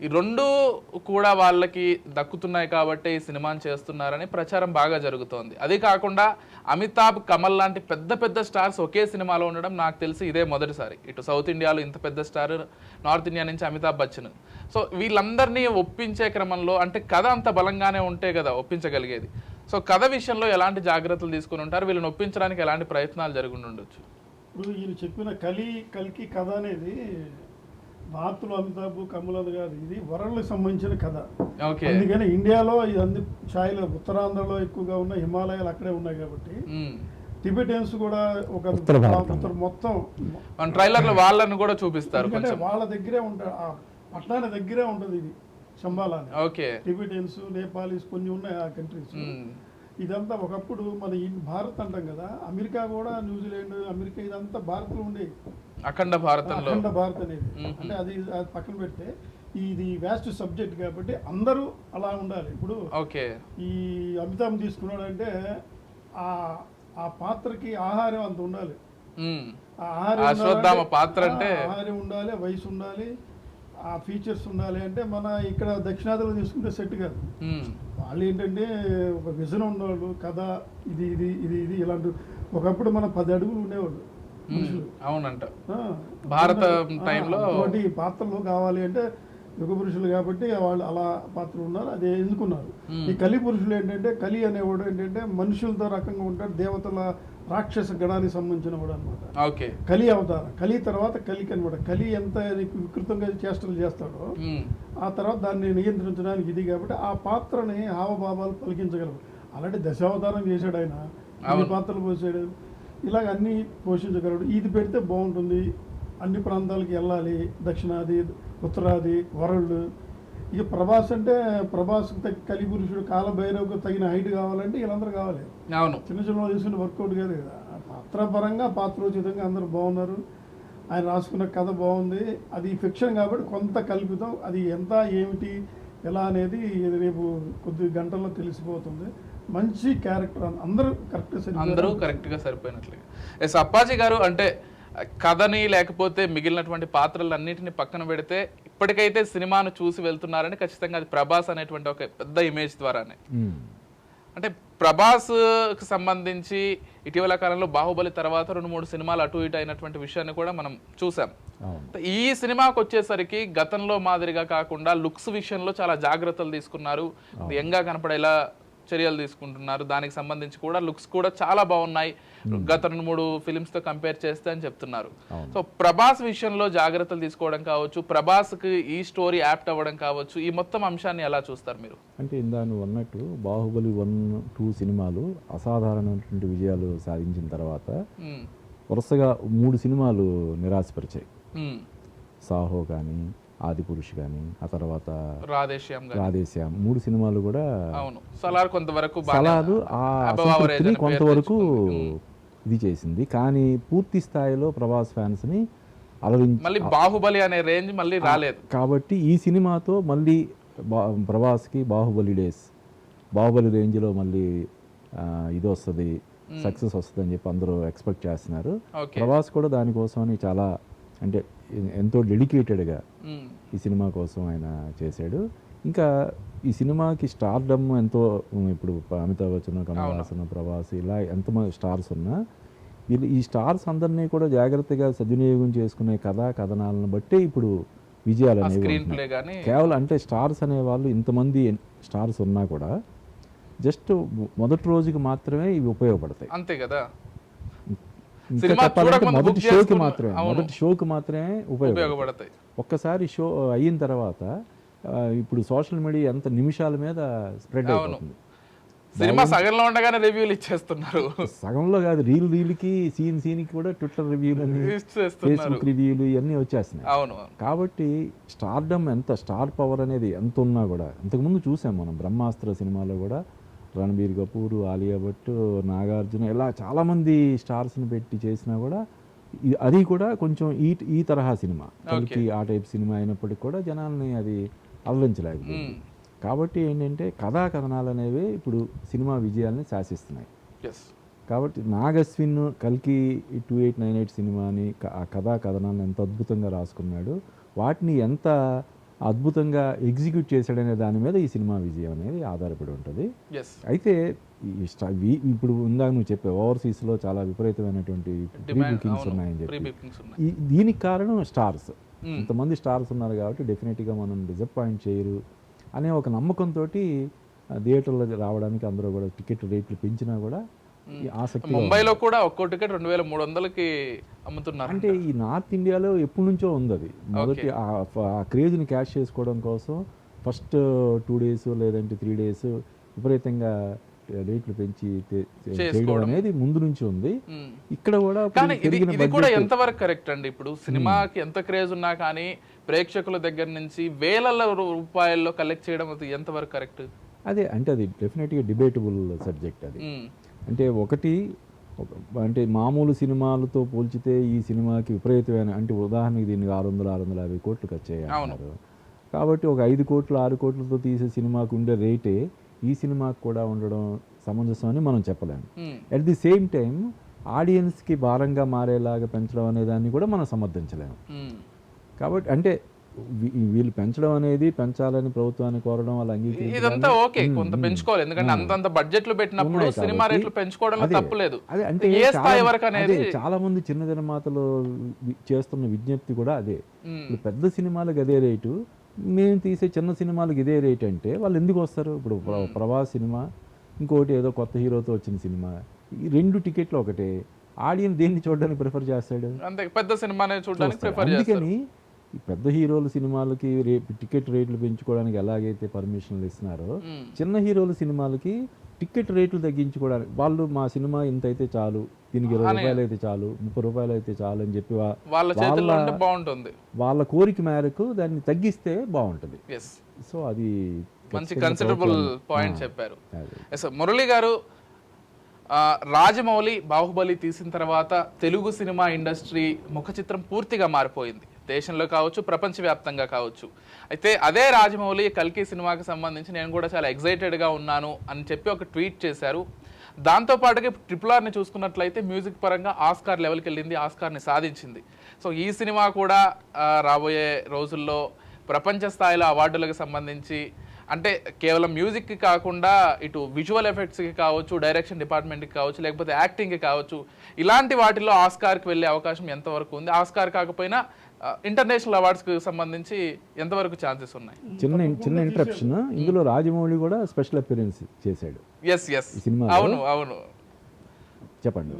ఈ రెండు కూడా వాళ్ళకి దక్కుతున్నాయి కాబట్టి ఈ సినిమాని చేస్తున్నారని ప్రచారం బాగా జరుగుతోంది. అది కాకుండా అమితాబ్, కమల్ లాంటి పెద్ద పెద్ద స్టార్స్ ఒకే సినిమాలో ఉండడం నాకు తెలిసి ఇదే మొదటిసారి. ఇటు సౌత్ ఇండియాలో ఇంత పెద్ద స్టార్, నార్త్ ఇండియా నుంచి అమితాబ్ బచ్చన్. సో వీళ్ళందరినీ ఒప్పించే క్రమంలో అంటే కథ అంత బలంగానే ఉంటే కదా ఒప్పించగలిగేది. సో కథ విషయంలో ఎలాంటి జాగ్రత్తలు తీసుకుని ఉంటారు, వీళ్ళని ఒప్పించడానికి ఎలాంటి ప్రయత్నాలు జరుగుండి ఉండొచ్చు? ఇప్పుడు ఈయన చెప్పిన కల్కి కథ అనేది నార్త్లో అమితాబ్, కమల్ కాదు, ఇది వరల్డ్కి సంబంధించిన కథ. అందుకని ఇండియాలో ఇది అన్ని ఛాయలు ఉత్తరాంధ్రలో ఎక్కువగా ఉన్న హిమాలయాలు అక్కడే ఉన్నాయి కాబట్టి టిబెటియన్స్ కూడా ఒక మొత్తం ట్రైలర్ లో వాళ్ళని కూడా చూపిస్తారు. వాళ్ళ దగ్గరే ఉంటారు, ఆ పట్టణాల దగ్గరే ఉంటుంది ఇది శంబాలా. టిబెటియన్స్, నేపాలీస్ కొన్ని ఉన్నాయి ఆ కంట్రీస్. ఇదంతా ఒకప్పుడు మన భారత్ అంటాం కదా, అమెరికా కూడా, న్యూజిలాండ్, అమెరికా ఇదంతా భారత్లో ఉండేది. అఖండ భారత్ అనేది అంటే అది పక్కన పెడితే ఇది వ్యాస్ట్ సబ్జెక్ట్ కాబట్టి అందరూ అలా ఉండాలి. ఇప్పుడు ఈ అమితాబ్ తీసుకున్నాడు అంటే ఆ పాత్రకి ఆహారం అంత ఉండాలి, ఆహారం ఉండాలి, వయసు ఉండాలి, ఆ ఫీచర్స్ ఉండాలి. అంటే మన ఇక్కడ దక్షిణాదిలో తీసుకుంటే సెట్ కాదు. వాళ్ళు ఏంటంటే ఒక విజన్ ఉన్నవాళ్ళు, కథ ఇది ఇది ఇది ఇది ఇలాంటి. ఒకప్పుడు మన 10 అడుగులు ఉండేవాళ్ళు మనుషులు. అవునంట భారత టైంలో పాత్రలు కావాలి అంటే యుగ పురుషులు కాబట్టి వాళ్ళు అలా పాత్రలు ఉన్నారు. అదే ఎందుకున్నారు. ఈ కలి పురుషులు ఏంటంటే, కలి అనేవాడు ఏంటంటే మనుషులతో రకంగా ఉంటాడు, దేవతల రాక్షస గణానికి సంబంధించిన వాడు అనమాట. కలి అవతారం. కలి తర్వాత కలికి అనమాట. కలి ఎంత వికృతంగా చేష్టలు చేస్తాడో ఆ తర్వాత దాన్ని నియంత్రించడానికి ఇది కాబట్టి ఆ పాత్రని హావభావాలు పలికించగలరు. అలాంటి దశావతారం చేశాడు ఆయన, అన్ని పాత్రలు పోసాడు, ఇలాగ అన్ని పోషించగలడు. ఇది పెడితే బాగుంటుంది, అన్ని ప్రాంతాలకి వెళ్ళాలి, దక్షిణాది, ఉత్తరాది, వరల్డ్. ఇక ప్రభాస్ అంటే ప్రభాస్ కలి పురుషుడు, కాలభైరవకు తగిన హైట్ కావాలంటే వీళ్ళందరూ కావాలి. చిన్న చిన్న తీసుకుని వర్కౌట్ కాదు కదా. పాత్రపరంగా, పాత్రోచితంగా అందరూ బాగున్నారు. ఆయన రాసుకున్న కథ బాగుంది. అది ఫిక్షన్ కాబట్టి కొంత కల్పితం. అది ఎంత ఏమిటి ఎలా అనేది రేపు కొద్ది గంటల్లో తెలిసిపోతుంది. మంచి క్యారెక్టర్, అందరూ కరెక్ట్గా సరిపోయినట్లే. ఎస్ అప్పాజీ గారు, అంటే కథని లేకపోతే మిగిలినటువంటి పాత్రలన్నింటినీ పక్కన పెడితే ఇప్పటికైతే సినిమాను చూసి వెళ్తున్నారని ఖచ్చితంగా అది ప్రభాస్ అనేటువంటి ఒక పెద్ద ఇమేజ్ ద్వారానే. అంటే ప్రభాస్కి సంబంధించి ఇటీవల కాలంలో బాహుబలి తర్వాత 2-3 సినిమాలు అటు ఇటు అయినటువంటి విషయాన్ని కూడా మనం చూసాం. ఈ సినిమాకి వచ్చేసరికి గతంలో మాదిరిగా కాకుండా లుక్స్ విషయంలో చాలా జాగ్రత్తలు తీసుకున్నారు, యంగా కనపడేలా చర్యలు తీసుకుంటున్నారు. దానికి సంబంధించి కూడా లుక్స్ కూడా చాలా బాగున్నాయి గత 2-3 ఫిలిమ్స్ తో కంపేర్ చేస్తే అని చెప్తున్నారు. సో ప్రభాస్ విషయంలో జాగ్రత్తలు తీసుకోవడం కావచ్చు, ప్రభాస్కి ఈ స్టోరీ యాప్ట్ అవ్వడం కావచ్చు, ఈ మొత్తం అంశాన్ని ఎలా చూస్తారు మీరు? అంటే ఇందాను అన్నట్టు బాహుబలి 1-2 సినిమాలు అసాధారణమైనటువంటి విజయాలు సాధించిన తర్వాత వరుసగా 3 సినిమాలు నిరాశపరిచాయి. సాహో కానీ, ఆది పురుష్ కానీ, ఆ తర్వాత రాధేశ్యామ్ 3 సినిమాలు కూడా సలాదు కొంతవరకు ఇది చేసింది. కానీ పూర్తి స్థాయిలో ప్రభాస్ ఫ్యాన్స్ ని అలరించి బాహుబలి అనే రేంజ్ మళ్ళీ రాలేదు. కాబట్టి ఈ సినిమాతో మళ్ళీ ప్రభాస్కి బాహుబలి రేంజ్ లో మళ్ళీ ఇది వస్తుంది, సక్సెస్ వస్తుంది అని చెప్పి అందరూ ఎక్స్పెక్ట్ చేస్తున్నారు. ప్రభాస్ కూడా దానికోసమని చాలా అంటే ఎంతో డెడికేటెడ్గా ఈ సినిమా కోసం ఆయన చేశాడు. ఇంకా ఈ సినిమాకి స్టార్డమ్ ఎంతో, ఇప్పుడు అమితాబ్ బచ్చన్, కమల్ హాసన్, ప్రభాస్ ఇలా ఎంతమంది స్టార్స్ ఉన్నా ఈ స్టార్స్ అందరినీ కూడా జాగ్రత్తగా సద్వినియోగం చేసుకునే కథనాలను బట్టే ఇప్పుడు విజయాలు అనేవి. కేవలం అంటే స్టార్స్ అనేవాళ్ళు ఇంతమంది స్టార్స్ ఉన్నా కూడా జస్ట్ మొదటి రోజుకి మాత్రమే ఇవి ఉపయోగపడతాయి, అంతే కదా. మొదటి షోకి మాత్రమే ఉపయోగపడతాయి. ఒక్కసారి షో అయిన తర్వాత ఇప్పుడు సోషల్ మీడియా ఎంత నిమిషాల మీద స్ప్రెడ్ అవుతుంది. సినిమా సగంలో ఉండగానే రివ్యూలు ఇచ్చేస్తున్నారు. సగంలో కాదు, రీల్కి సీన్కి కూడా ట్విట్టర్ రివ్యూలు అని, ఫేస్బుక్ రివ్యూలు ఇవన్నీ వచ్చేస్తున్నాయి. కాబట్టి స్టార్డమ్ ఎంత, స్టార్ పవర్ అనేది ఎంత ఉన్నా కూడా, ఇంతకుముందు చూసాం మనం బ్రహ్మాస్త్ర సినిమాలో కూడా రణబీర్ కపూర్, ఆలియా భట్, నాగార్జున ఇలా చాలామంది స్టార్స్ని పెట్టి చేసినా కూడా అది కూడా కొంచెం ఈ తరహా సినిమా, ఆ టైప్ సినిమా అయినప్పటికీ కూడా జనాల్ని అది అలరించలేకపోయింది. కాబట్టి ఏంటంటే కథా కథనాలు అనేవి ఇప్పుడు సినిమా విజయాల్ని శాసిస్తున్నాయి. ఎస్. కాబట్టి నాగస్విన్ కల్కి 2898 సినిమాని ఆ కథా కథనాలను ఎంత అద్భుతంగా రాసుకున్నాడు, వాటిని ఎంత అద్భుతంగా ఎగ్జిక్యూట్ చేశాడనే దాని మీద ఈ సినిమా విజయం అనేది ఆధారపడి ఉంటుంది. ఎస్. అయితే ఇప్పుడు ఇందాక నువ్వు చెప్పావు ఓవర్సీస్లో చాలా విపరీతమైనటువంటి ప్రీ బుకింగ్స్ ఉన్నాయని చెప్పి. దీనికి కారణం స్టార్స్. ఇంతమంది స్టార్స్ ఉన్నారు కాబట్టి డెఫినెట్గా మనం డిసప్పాయింట్ చేయరు అనే ఒక నమ్మకంతో థియేటర్లో రావడానికి అందరూ కూడా టికెట్ రేట్లు పెంచినా కూడా ఆసక్తి. ముంబైలో కూడా ఒక్కో టికెట్ 2300కి అమ్ముతున్నారు. అంటే ఈ నార్త్ ఇండియాలో ఎప్పటి నుంచో ఉంది అది. మొదటి ఆ క్రేజ్ని క్యాష్ చేసుకోవడం కోసం ఫస్ట్ 2 days లేదంటే 3 days విపరీతంగా రేట్లు పెంచి చేయడం అనేది ముందు నుంచి ఉంది. ఇక్కడ కూడా ఇది కూడా ఎంతవరకు కరెక్ట్ అండి? ఇప్పుడు సినిమాకి ఎంత క్రేజ్ ఉన్నా కానీ ప్రేక్షకుల దగ్గర నుంచి వేల రూపాయల్లో కలెక్ట్ చేయడం ఎంతవరకు కరెక్ట్? అదే అంటే అది డెఫినెట్గా డిబేటబుల్ సబ్జెక్ట్ అది. అంటే అంటే మామూలు సినిమాలతో పోల్చితే ఈ సినిమాకి విపరీతమైన, అంటే ఉదాహరణకి దీనికి 600-650 కోట్లు ఖర్చు అయ్యారు. కాబట్టి ఒక 5 కోట్లు 6 కోట్లతో తీసే సినిమాకు ఉండే రేటే ఈ సినిమాకు కూడా ఉండడం సమంజసం అని మనం చెప్పలేము. అట్ ది సేమ్ టైం ఆడియన్స్కి భారంగా మారేలాగా పెంచడం అనే దాన్ని కూడా మనం సమర్థించలేము. కాబట్టి అంటే వీళ్ళు పెంచడం అనేది పెంచాలని ప్రభుత్వాన్ని కోరడం వాళ్ళ ఇదంతా ఓకే, కొంత పెంచుకోవాలి. ఎందుకంటే అంతంత బడ్జెట్లు పెట్టినప్పుడు సినిమా రేట్లు పెంచుకోవడంలో తప్పులేదు. అంటే చాలా మంది చిన్న నిర్మాతలు చేస్తున్న విజ్ఞప్తి కూడా అదే. పెద్ద సినిమాలకు అదే రేటు, మేము తీసే చిన్న సినిమాలకు ఇదే రేట్ అంటే వాళ్ళు ఎందుకు వస్తారు? ఇప్పుడు ప్రభాస్ సినిమా, ఇంకోటి ఏదో కొత్త హీరోతో వచ్చిన సినిమా, ఈ 2 టికెట్లు ఒకటే. ఆడియన్స్ దేన్ని చూడడానికి ప్రిఫర్ చేస్తాడు? అంతే, పెద్ద సినిమానే చూడడానికి ప్రిఫర్ చేస్తాడు. అందుకని ఈ పెద్ద హీరోల సినిమాలకి టికెట్ రేట్లు పెంచుకోవడానికి ఎలాగైతే పర్మిషన్లు ఇస్తున్నారో, చిన్న హీరోల సినిమాలకి టికెట్ రేట్లు తగ్గించుకోవడానికి వాళ్ళు మా సినిమా ఇంత అయితే చాలు, దీనికి 20 రూపాయలు అయితే చాలు, 30 రూపాయలు అయితే చాలు అని చెప్పి వాళ్ళ కోరిక మేరకు దాన్ని తగ్గిస్తే బాగుంటుంది. సో అది మంచి కన్సిడరబుల్ పాయింట్ చెప్పారు. మురళి గారు, రాజమౌళి బాహుబలి తీసిన తర్వాత తెలుగు సినిమా ఇండస్ట్రీ ముఖ చిత్రం పూర్తిగా మారిపోయింది, దేశంలో కావచ్చు ప్రపంచవ్యాప్తంగా కావచ్చు. అయితే అదే రాజమౌళి కల్కి సినిమాకి సంబంధించి నేను కూడా చాలా ఎక్సైటెడ్గా ఉన్నాను అని చెప్పి ఒక ట్వీట్ చేశారు. దాంతోపాటుగా RRRని చూసుకున్నట్లయితే మ్యూజిక్ పరంగా ఆస్కార్ లెవెల్కి వెళ్ళింది, ఆస్కార్ని సాధించింది. సో ఈ సినిమా కూడా రాబోయే రోజుల్లో ప్రపంచ స్థాయిలో అవార్డులకు సంబంధించి, అంటే కేవలం మ్యూజిక్కి కాకుండా ఇటు విజువల్ ఎఫెక్ట్స్కి కావచ్చు, డైరెక్షన్ డిపార్ట్మెంట్కి కావచ్చు, లేకపోతే యాక్టింగ్కి కావచ్చు, ఇలాంటి వాటిల్లో ఆస్కార్కి వెళ్ళే అవకాశం ఎంతవరకు ఉంది? ఆస్కార్ కాకపోయినా ఇంటర్నేషనల్ అవార్డ్స్కి సంబంధించి ఎంతవరకు ఛాన్సెస్ ఉన్నాయి? చిన్న ఇంటరప్షన్, ఇందులో రాజమౌళి కూడా స్పెషల్ అపియరెన్స్ చేశాడు. సినిమా అవును అవును చెప్పండి.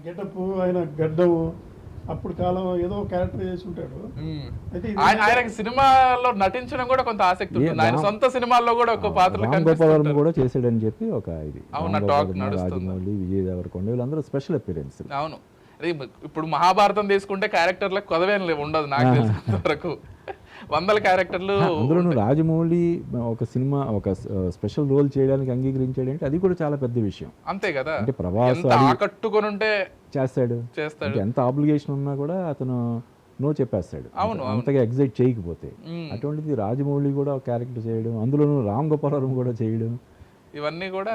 గెటప్, ఆయన గడ్డం, అప్పుడు కాలం ఏదో క్యారెక్టర్ చేసి ఉంటాడు. ఆయనకి సినిమాలో నటించడం కూడా కొంత ఆసక్తి ఉంటుంది. ఆయన సొంత సినిమాల్లో కూడా ఒక పాత్ర కూడా చేశాడని చెప్పి ఒక ఇది రాజమౌళి, విజయ్ దేవరకొండ వీళ్ళందరూ స్పెషల్ అపియరెన్స్. అవును. ఇప్పుడు మహాభారతం తీసుకుంటే క్యారెక్టర్లకు కొదవేం ఉండదు నాకు తెలిసినంత వరకు, 100 క్యారెక్టర్లు. అందులోనూ రాజమౌళి ఒక సినిమా ఒక స్పెషల్ రోల్ చేయడానికి అంగీకరించాడంటే అది కూడా చాలా పెద్ద విషయం. అంతే కదా. అంటే ప్రభాస్ ఆకట్టుకొని ఉంటే చేస్తాడు. ఎంత ఆబ్లిగేషన్ ఉన్నా కూడా అతను నో చెప్పేస్తాడు, అంతగా ఎగ్జైట్ చేయకపోతే. అటువంటిది రాజమౌళి కూడా ఒక క్యారెక్టర్ చేయడం, అందులోనూ రామ్ గోపాల్ వర్మ కూడా చేయడం, ఇవన్నీ కూడా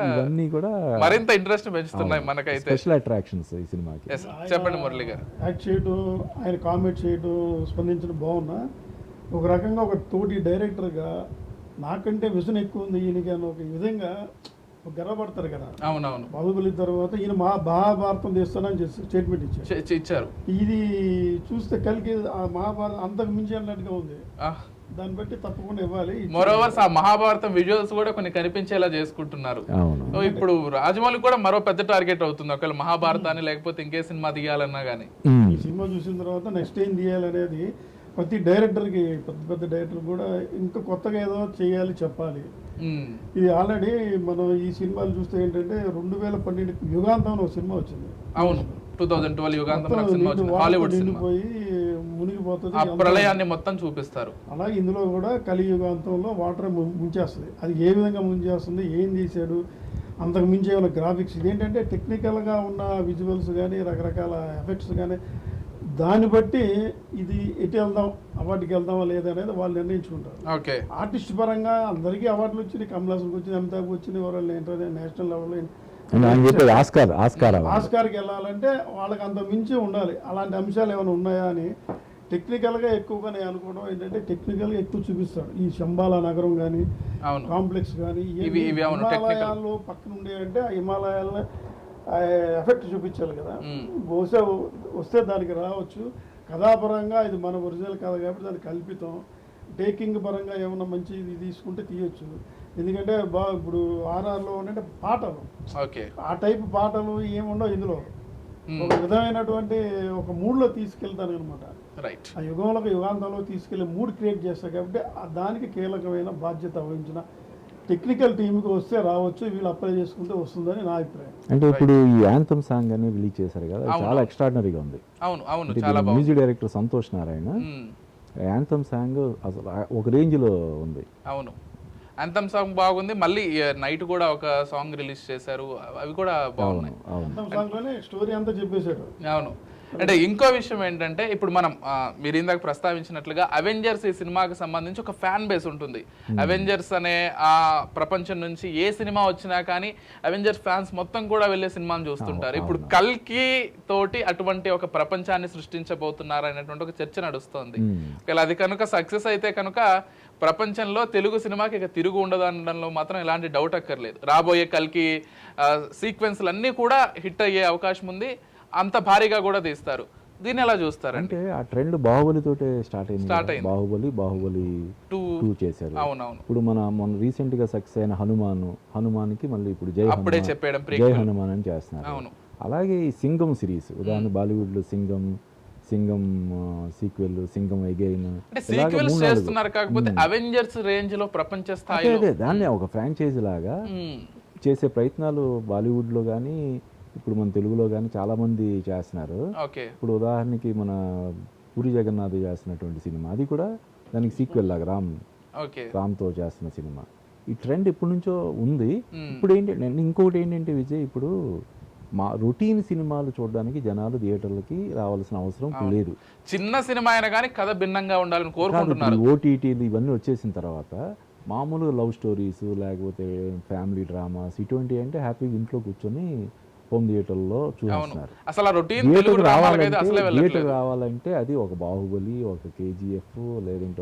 మరింత ఇంట్రెస్ట్ పెంచుతున్నాయి మనకైతే. స్పెషల్ అట్రాక్షన్స్ ఈ సినిమాకి. చెప్పండి మురళి గారు. యాక్ట్ చేయడం, ఆయన కామెంట్ చేయడం, స్పందించడం బాగున్నా, ఒక రకంగా ఒక తోటి డైరెక్టర్గా నాకంటే విజన్ ఎక్కువ ఉంది ఈయనకి అని ఒక విధంగా గర్వపడతారు కదా. అవునవును. బాహుబలి తర్వాత ఈయన మహాభారతం తీస్తానని స్టేట్మెంట్ ఇచ్చారు. ఇది చూస్తే కలిగి మహాభారతం అంతకు మించి అన్నట్టుగా ఉంది. దాన్ని బట్టి తప్పకుండా ఇవ్వాలి. మోరోవర్స్ ఆ మహాభారతం విజువల్స్ కూడా కొన్ని కనిపించేలా చేసుకుంటున్నారు. ఇప్పుడు రాజమౌళి కూడా మరో పెద్ద టార్గెట్ అవుతుంది, ఒకవేళ మహాభారతాన్ని లేకపోతే ఇంకే సినిమా తీయాలన్నా కానీ. ఈ సినిమా చూసిన తర్వాత నెక్స్ట్ ఏం తీయాలనేది ప్రతి డైరెక్టర్కి, పెద్ద డైరెక్టర్ కూడా ఇంకా కొత్తగా ఏదో చేయాలి, చెప్పాలి. ఇది ఆల్రెడీ మనం ఈ సినిమాలు చూస్తే ఏంటంటే 2012 యుగాంతం ఒక సినిమా వచ్చింది. అవును, 2012 యుగాంతం హాలీవుడ్ సినిమా మునిగిపోతుంది, ప్రళయాన్ని మొత్తం చూపిస్తారు. అలాగే ఇందులో కూడా కలియుగాంతంలో వాటర్ ముంచేస్తుంది. అది ఏ విధంగా ముంచేస్తుంది, ఏం తీశాడు, అంతకు మించి ఏమైనా గ్రాఫిక్స్, ఇదేంటంటే టెక్నికల్గా ఉన్న విజువల్స్ కానీ రకరకాల ఎఫెక్ట్స్ కానీ దాన్ని బట్టి ఇది ఎటు వెళ్దాం, అవార్డుకి వెళ్దామా లేదా అనేది వాళ్ళు నిర్ణయించుకుంటారు. ఓకే. ఆర్టిస్ట్ పరంగా అందరికీ అవార్డులు వచ్చినాయి, కమల్ హాసన్కి వచ్చినాయి, అమితాబ్కి వచ్చినాయి, ఎవరు నేషనల్ లెవెల్లో చెప్పేది ఆస్కార్కి వెళ్ళాలంటే వాళ్ళకి అంత మించి ఉండాలి. అలాంటి అంశాలు ఏమైనా ఉన్నాయా అని టెక్నికల్గా ఎక్కువగా నేను అనుకోవడం ఏంటంటే టెక్నికల్గా ఎక్కువ చూపిస్తాడు. ఈ శంబాలా నగరం కానీ కాంప్లెక్స్ కానీ హిమాలయాల్లో పక్కన ఉండేవంటే ఆ హిమాలయాల్లో ఎఫెక్ట్ చూపించాలి కదా. బహుశా వస్తే దానికి రావచ్చు. కథాపరంగా ఇది మన ఒరిజినల్ కథ కాబట్టి దాన్ని కల్పితం. టేకింగ్ పరంగా ఏమన్నా మంచి ఇది తీసుకుంటే తీయొచ్చు. ఎందుకంటే ఇప్పుడు ఆర్ఆర్లో అంటే పాటలు, ఆ టైప్ పాటలు ఏముండవు ఇందులో. ఒక విధమైనటువంటి ఒక మూడ్లో తీసుకెళ్తాను అనమాట. ఆ యుగాంతంలో తీసుకెళ్లి మూడ్ క్రియేట్ చేస్తారు కాబట్టి దానికి కీలకమైన బాధ్యత వహించిన టెక్నికల్ టీంకి వస్తే రావచ్చు, వీళ్ళు అప్లై చేసుకుంటే వస్తుందని నా అభిప్రాయం. అంటే ఇప్పుడు ఈ యాంథమ్ సాంగ్ అని రిలీజ్ చేశారు కదా, చాలా ఎక్స్ట్రాడినరీగా ఉంది. Music director Santosh Narayana anthem song అసలు ఒక రేంజ్ లో ఉంది. అవును, యాంథమ్ సాంగ్ బాగుంది. మళ్ళీ నైట్ కూడా ఒక సాంగ్ రిలీజ్ చేశారు, అవి కూడా బాగున్నాయి. యాంథమ్ సాంగ్ లోనే స్టోరీ అంతా చెప్పేశాడు. అవును. అంటే ఇంకో విషయం ఏంటంటే ఇప్పుడు మనం మీరు ఇందాక ప్రస్తావించినట్లుగా అవెంజర్స్ ఈ సినిమాకి సంబంధించి ఒక ఫ్యాన్ బేస్ ఉంటుంది. అవెంజర్స్ అనే ఆ ప్రపంచం నుంచి ఏ సినిమా వచ్చినా కానీ అవెంజర్స్ ఫ్యాన్స్ మొత్తం కూడా వెళ్ళే సినిమాని చూస్తుంటారు. ఇప్పుడు కల్కి తోటి అటువంటి ఒక ప్రపంచాన్ని సృష్టించబోతున్నారు అనేటువంటి ఒక చర్చ నడుస్తోంది. అది కనుక సక్సెస్ అయితే కనుక ప్రపంచంలో తెలుగు సినిమాకి ఇక తిరుగు ఉండదు అనడంలో మాత్రం ఎలాంటి డౌట్ అక్కర్లేదు. రాబోయే కల్కి సీక్వెన్స్లు అన్నీ కూడా హిట్ అయ్యే అవకాశం ఉంది. అంత భారీగా కూడా తీస్తారు. దీన్ని ఎలా చూస్తారు? అంటే ఆ ట్రెండ్ బాహుబలి తోటే స్టార్ట్ అయింది. బాహుబలి 2 చేశారు. అవునవును. ఇప్పుడు మొన్న రీసెంట్ గా సక్సెస్ అయిన హనుమాన్కి మళ్ళీ ఇప్పుడు జై హనుమాన్ అని చేస్తున్నారు. అలాగే ఈ సింగం సిరీస్ ఉదాహరణ బాలీవుడ్ లో సింగం సీక్వెల్, సింగం అగైన్ చేస్తున్నారు. కాకపోతే అవెంజర్స్ రేంజ్ లో ప్రపంచ స్థాయిలో దాన్ని ఒక ఫ్రాంచైజీ లాగా చేసే ప్రయత్నాలు బాలీవుడ్ లో కానీ ఇప్పుడు మన తెలుగులో కానీ చాలా మంది చేస్తున్నారు. ఇప్పుడు ఉదాహరణకి మన పూరి జగన్నాథ్ చేస్తున్నటువంటి సినిమా, అది కూడా దానికి సీక్వెల్ లాగా రామ్తో చేస్తున్న సినిమా. ఈ ట్రెండ్ ఎప్పటి నుంచో ఉంది. ఇప్పుడు ఏంటంటే ఇంకొకటి ఏంటంటే విజయ్, ఇప్పుడు మా రొటీన్ సినిమాలు చూడడానికి జనాలు థియేటర్లకి రావాల్సిన అవసరం లేదు. చిన్న సినిమా అయినా కానీ కథ భిన్నంగా ఉండాలని కోరుకుంటున్నారు. ఓటీటీలు ఇవన్నీ వచ్చేసిన తర్వాత మామూలు లవ్ స్టోరీస్ లేకపోతే ఫ్యామిలీ డ్రామాస్ ఇటువంటి అంటే హ్యాపీగా ఇంట్లో కూర్చొని హోమ్ థియేటర్లో చూస్తున్నారు. థియేటర్ రావాలంటే అది ఒక బాహుబలి, ఒక కేజీఎఫ్, లేదంటే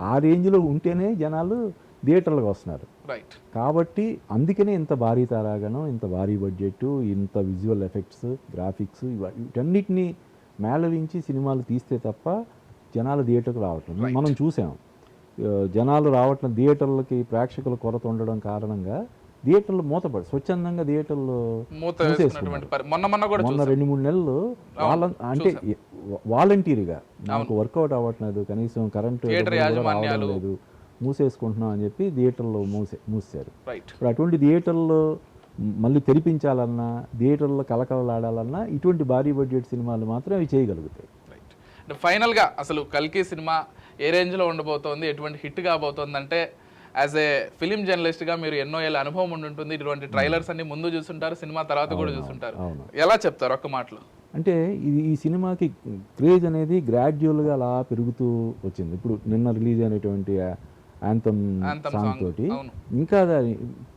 ఆ రేంజ్ లో ఉంటేనే జనాలు థియేటర్లకు వస్తున్నారు. కాబట్టి అందుకనే ఇంత భారీ తారాగణం, ఇంత భారీ బడ్జెట్, ఇంత విజువల్ ఎఫెక్ట్స్, గ్రాఫిక్స్ వీటన్నిటిని మేళవించి సినిమాలు తీస్తే తప్ప జనాలు థియేటర్కి రావట్లేదు. మనం చూసాం జనాలు రావట్లేదు థియేటర్లకి, ప్రేక్షకుల కొరత ఉండడం కారణంగా థియేటర్లు మూతపడి స్వచ్ఛందంగా థియేటర్లు మొన్న 2-3 నెలలు అంటే వాలంటీర్గా నాకు వర్కౌట్ అవ్వట్లేదు, కనీసం కరెంటు రావడం లేదు, మూసేసుకుంటున్నాం అని చెప్పి థియేటర్లో మూసారు. ఇప్పుడు అటువంటి థియేటర్లో మళ్ళీ తెరిపించాలన్నా, థియేటర్లో కలకలలాడాలన్నా ఇటువంటి భారీ బడ్జెట్ సినిమాలు మాత్రం అవి చేయగలుగుతాయి. ఫైనల్గా అసలు కల్కి సినిమా ఏ రేంజ్లో ఉండబోతోంది, ఎటువంటి హిట్ కాబోతోంది అంటే యాజ్ ఏ ఫిలిం జర్నలిస్ట్గా మీరు ఎన్నో ఏళ్ళ అనుభవం ఉంటుంది. ఇటువంటి ట్రైలర్స్ అన్ని ముందు చూస్తుంటారు, సినిమా తర్వాత కూడా చూస్తుంటారు. ఎలా చెప్తారు ఒక్క మాటలో? అంటే ఈ సినిమాకి క్రేజ్ అనేది గ్రాడ్యువల్గా అలా పెరుగుతూ వచ్చింది. ఇప్పుడు నిన్న రిలీజ్ అయినటువంటి యాంథమ్ సాంగ్ తోటి ఇంకా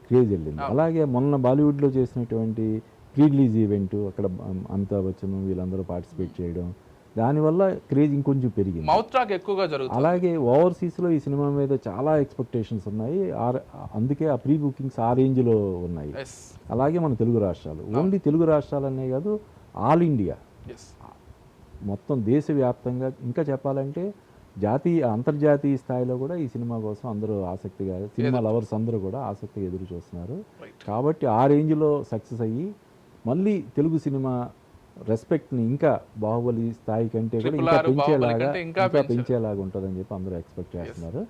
క్రేజ్ వెళ్ళింది. అలాగే మొన్న బాలీవుడ్లో చేసినటువంటి ప్రీ రిలీజ్ ఈవెంట్, అక్కడ అమితాబ్ బచ్చన్ వీళ్ళందరూ పార్టిసిపేట్ చేయడం, దానివల్ల క్రేజ్ ఇంకొంచెం పెరిగింది. మౌత్ టాక్ ఎక్కువగా జరుగుతుంది. అలాగే ఓవర్సీస్లో ఈ సినిమా మీద చాలా ఎక్స్పెక్టేషన్స్ ఉన్నాయి. అందుకే ఆ ప్రీ బుకింగ్స్ ఆ రేంజ్లో ఉన్నాయి. అలాగే మన తెలుగు రాష్ట్రాలు, ఓన్లీ తెలుగు రాష్ట్రాలనే కాదు, ఆల్ ఇండియా మొత్తం దేశవ్యాప్తంగా, ఇంకా చెప్పాలంటే అంతర్జాతీయ స్థాయిలో కూడా ఈ సినిమా కోసం అందరూ ఆసక్తిగా, సినిమా లవర్స్ అందరూ కూడా ఆసక్తిగా ఎదురు చూస్తున్నారు. కాబట్టి ఆ రేంజ్లో సక్సెస్ అయ్యి మళ్ళీ తెలుగు సినిమా రెస్పెక్ట్ని ఇంకా బాహుబలి స్థాయి కంటే కూడా ఇంకా పెంచేలాగా ఉంటుందని చెప్పి అందరూ ఎక్స్పెక్ట్ చేస్తున్నారు.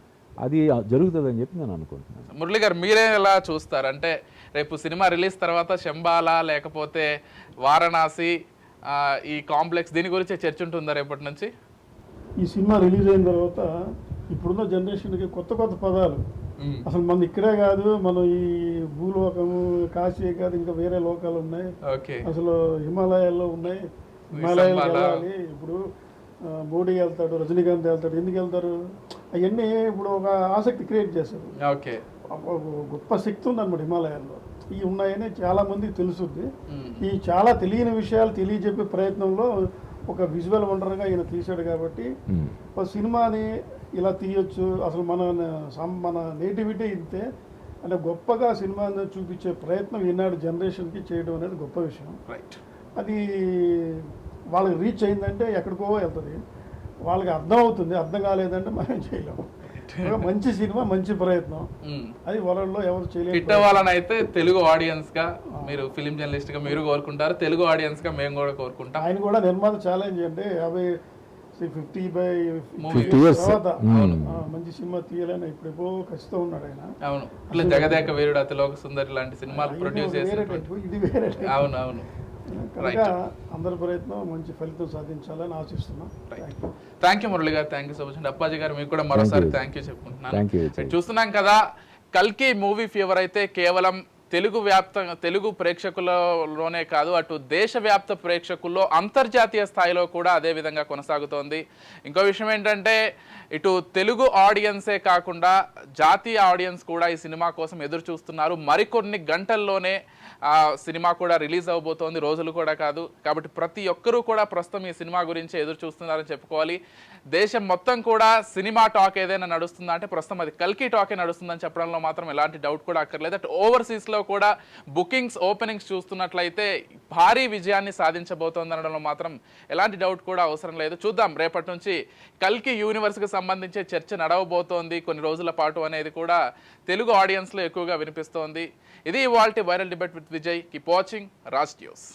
అది జరుగుతుందని చెప్పి నేను అనుకుంటున్నాను. మురళి గారు, మీరే ఎలా చూస్తారు? అంటే రేపు సినిమా రిలీజ్ తర్వాత శంబాలా లేకపోతే వారణాసి, ఈ కాంప్లెక్స్, దీని గురించి చర్చ ఉంటుందా రేపటి నుంచి? ఈ సినిమా రిలీజ్ అయిన తర్వాత ఇప్పుడున్న జనరేషన్కి కొత్త పదాలు, అసలు మన ఇక్కడే కాదు, మనం ఈ భూలోకము, కాశీ కాదు, ఇంకా వేరే లోకాలు ఉన్నాయి, అసలు హిమాలయాల్లో ఉన్నాయి. హిమాలయాలకు వెళ్ళాలి. ఇప్పుడు మోడీ వెళ్తాడు, రజనీకాంత్ వెళ్తాడు, ఎందుకు వెళ్తారు? అవన్నీ ఇప్పుడు ఒక ఆసక్తి క్రియేట్ చేశారు. ఓకే, ఒక గొప్ప శక్తి ఉందన్నమాట హిమాలయాల్లో. ఇవి ఉన్నాయని చాలా మందికి తెలుసుద్ది. ఈ చాలా తెలియని విషయాలు తెలియజెప్పే ప్రయత్నంలో ఒక విజువల్ వండర్గా ఈయన తీశాడు. కాబట్టి ఒక సినిమాని ఇలా తీయొచ్చు, అసలు మన నేటివిటీ ఇంతే అంటే గొప్పగా సినిమాని చూపించే ప్రయత్నం ఈనాడు జనరేషన్కి చేయడం అనేది గొప్ప విషయం. రైట్. అది వాళ్ళకి రీచ్ అయిందంటే ఎక్కడికో వెళ్తుంది. వాళ్ళకి అర్థం అవుతుంది, అర్థం కాలేదంటే మనం చేయలేము. ఒక మంచి సినిమా, మంచి ప్రయత్నం, అది వరల్డ్లో ఎవరు చేయలేదు. హిట్ అవ్వాలని అయితే తెలుగు ఆడియన్స్ గా మీరు ఫిలిం జర్నలిస్ట్ గా మీరు కోరుకుంటారు, తెలుగు ఆడియన్స్ గా మేము కూడా కోరుకుంటాం. ఆయన కూడా నిర్మాత ఛాలెంజ్ అంటే 50 years తర్వాత మంచి సినిమా తీయాలని ఇప్పుడెప్పుడో ఖచ్చితంగా ఉన్నాడు ఆయన. అవును, ఇట్లా జగదేక వీరుడు, అతిలోక సుందరి లాంటి సినిమాలు ప్రొడ్యూస్ చేసి ఇది వేరే. అవును అవును. కనుక అందరి ప్రయత్నం మంచి ఫలితం సాధించాలని ఆశిస్తున్నాం. థ్యాంక్ యూ మురళి గారు, థ్యాంక్ యూ సో మచ్ అండి. అప్పాజీ గారు మీకు కూడా మరోసారి థ్యాంక్ యూ చెప్పుకుంటున్నాను. చూస్తున్నాం కదా, కల్కి మూవీ ఫీవర్ అయితే కేవలం తెలుగు ప్రేక్షకులలోనే కాదు, అటు దేశవ్యాప్త ప్రేక్షకుల్లో అంతర్జాతీయ స్థాయిలో కూడా అదే విధంగా కొనసాగుతోంది. ఇంకో విషయం ఏంటంటే, ఇటు తెలుగు ఆడియన్సే కాకుండా జాతీయ ఆడియన్స్ కూడా ఈ సినిమా కోసం ఎదురు చూస్తున్నారు. మరికొన్ని గంటల్లోనే ఆ సినిమా కూడా రిలీజ్ అవబోతోంది, రోజులు కూడా కాదు. కాబట్టి ప్రతి ఒక్కరూ కూడా ప్రస్తుతం ఈ సినిమా గురించి ఎదురు చూస్తున్నారని చెప్పుకోవాలి. దేశం మొత్తం కూడా సినిమా టాక్ ఏదైనా నడుస్తుందా అంటే ప్రస్తుతం అది కల్కి టాకే నడుస్తుందని చెప్పడంలో మాత్రం ఎలాంటి డౌట్ కూడా అక్కర్లేదు. అటు ఓవర్సీస్లో కూడా బుకింగ్స్, ఓపెనింగ్స్ చూస్తున్నట్లయితే భారీ విజయాన్ని సాధించబోతోంది అనడంలో మాత్రం ఎలాంటి డౌట్ కూడా అవసరం లేదు. చూద్దాం, రేపటి నుంచి కల్కి యూనివర్స్కి సంబంధించే చర్చ నడవబోతోంది కొన్ని రోజుల పాటు అనేది కూడా తెలుగు ఆడియన్స్లో ఎక్కువగా వినిపిస్తోంది. ఇది ఇవాల్టి viral debate with Vijay. Keep watching Raj news.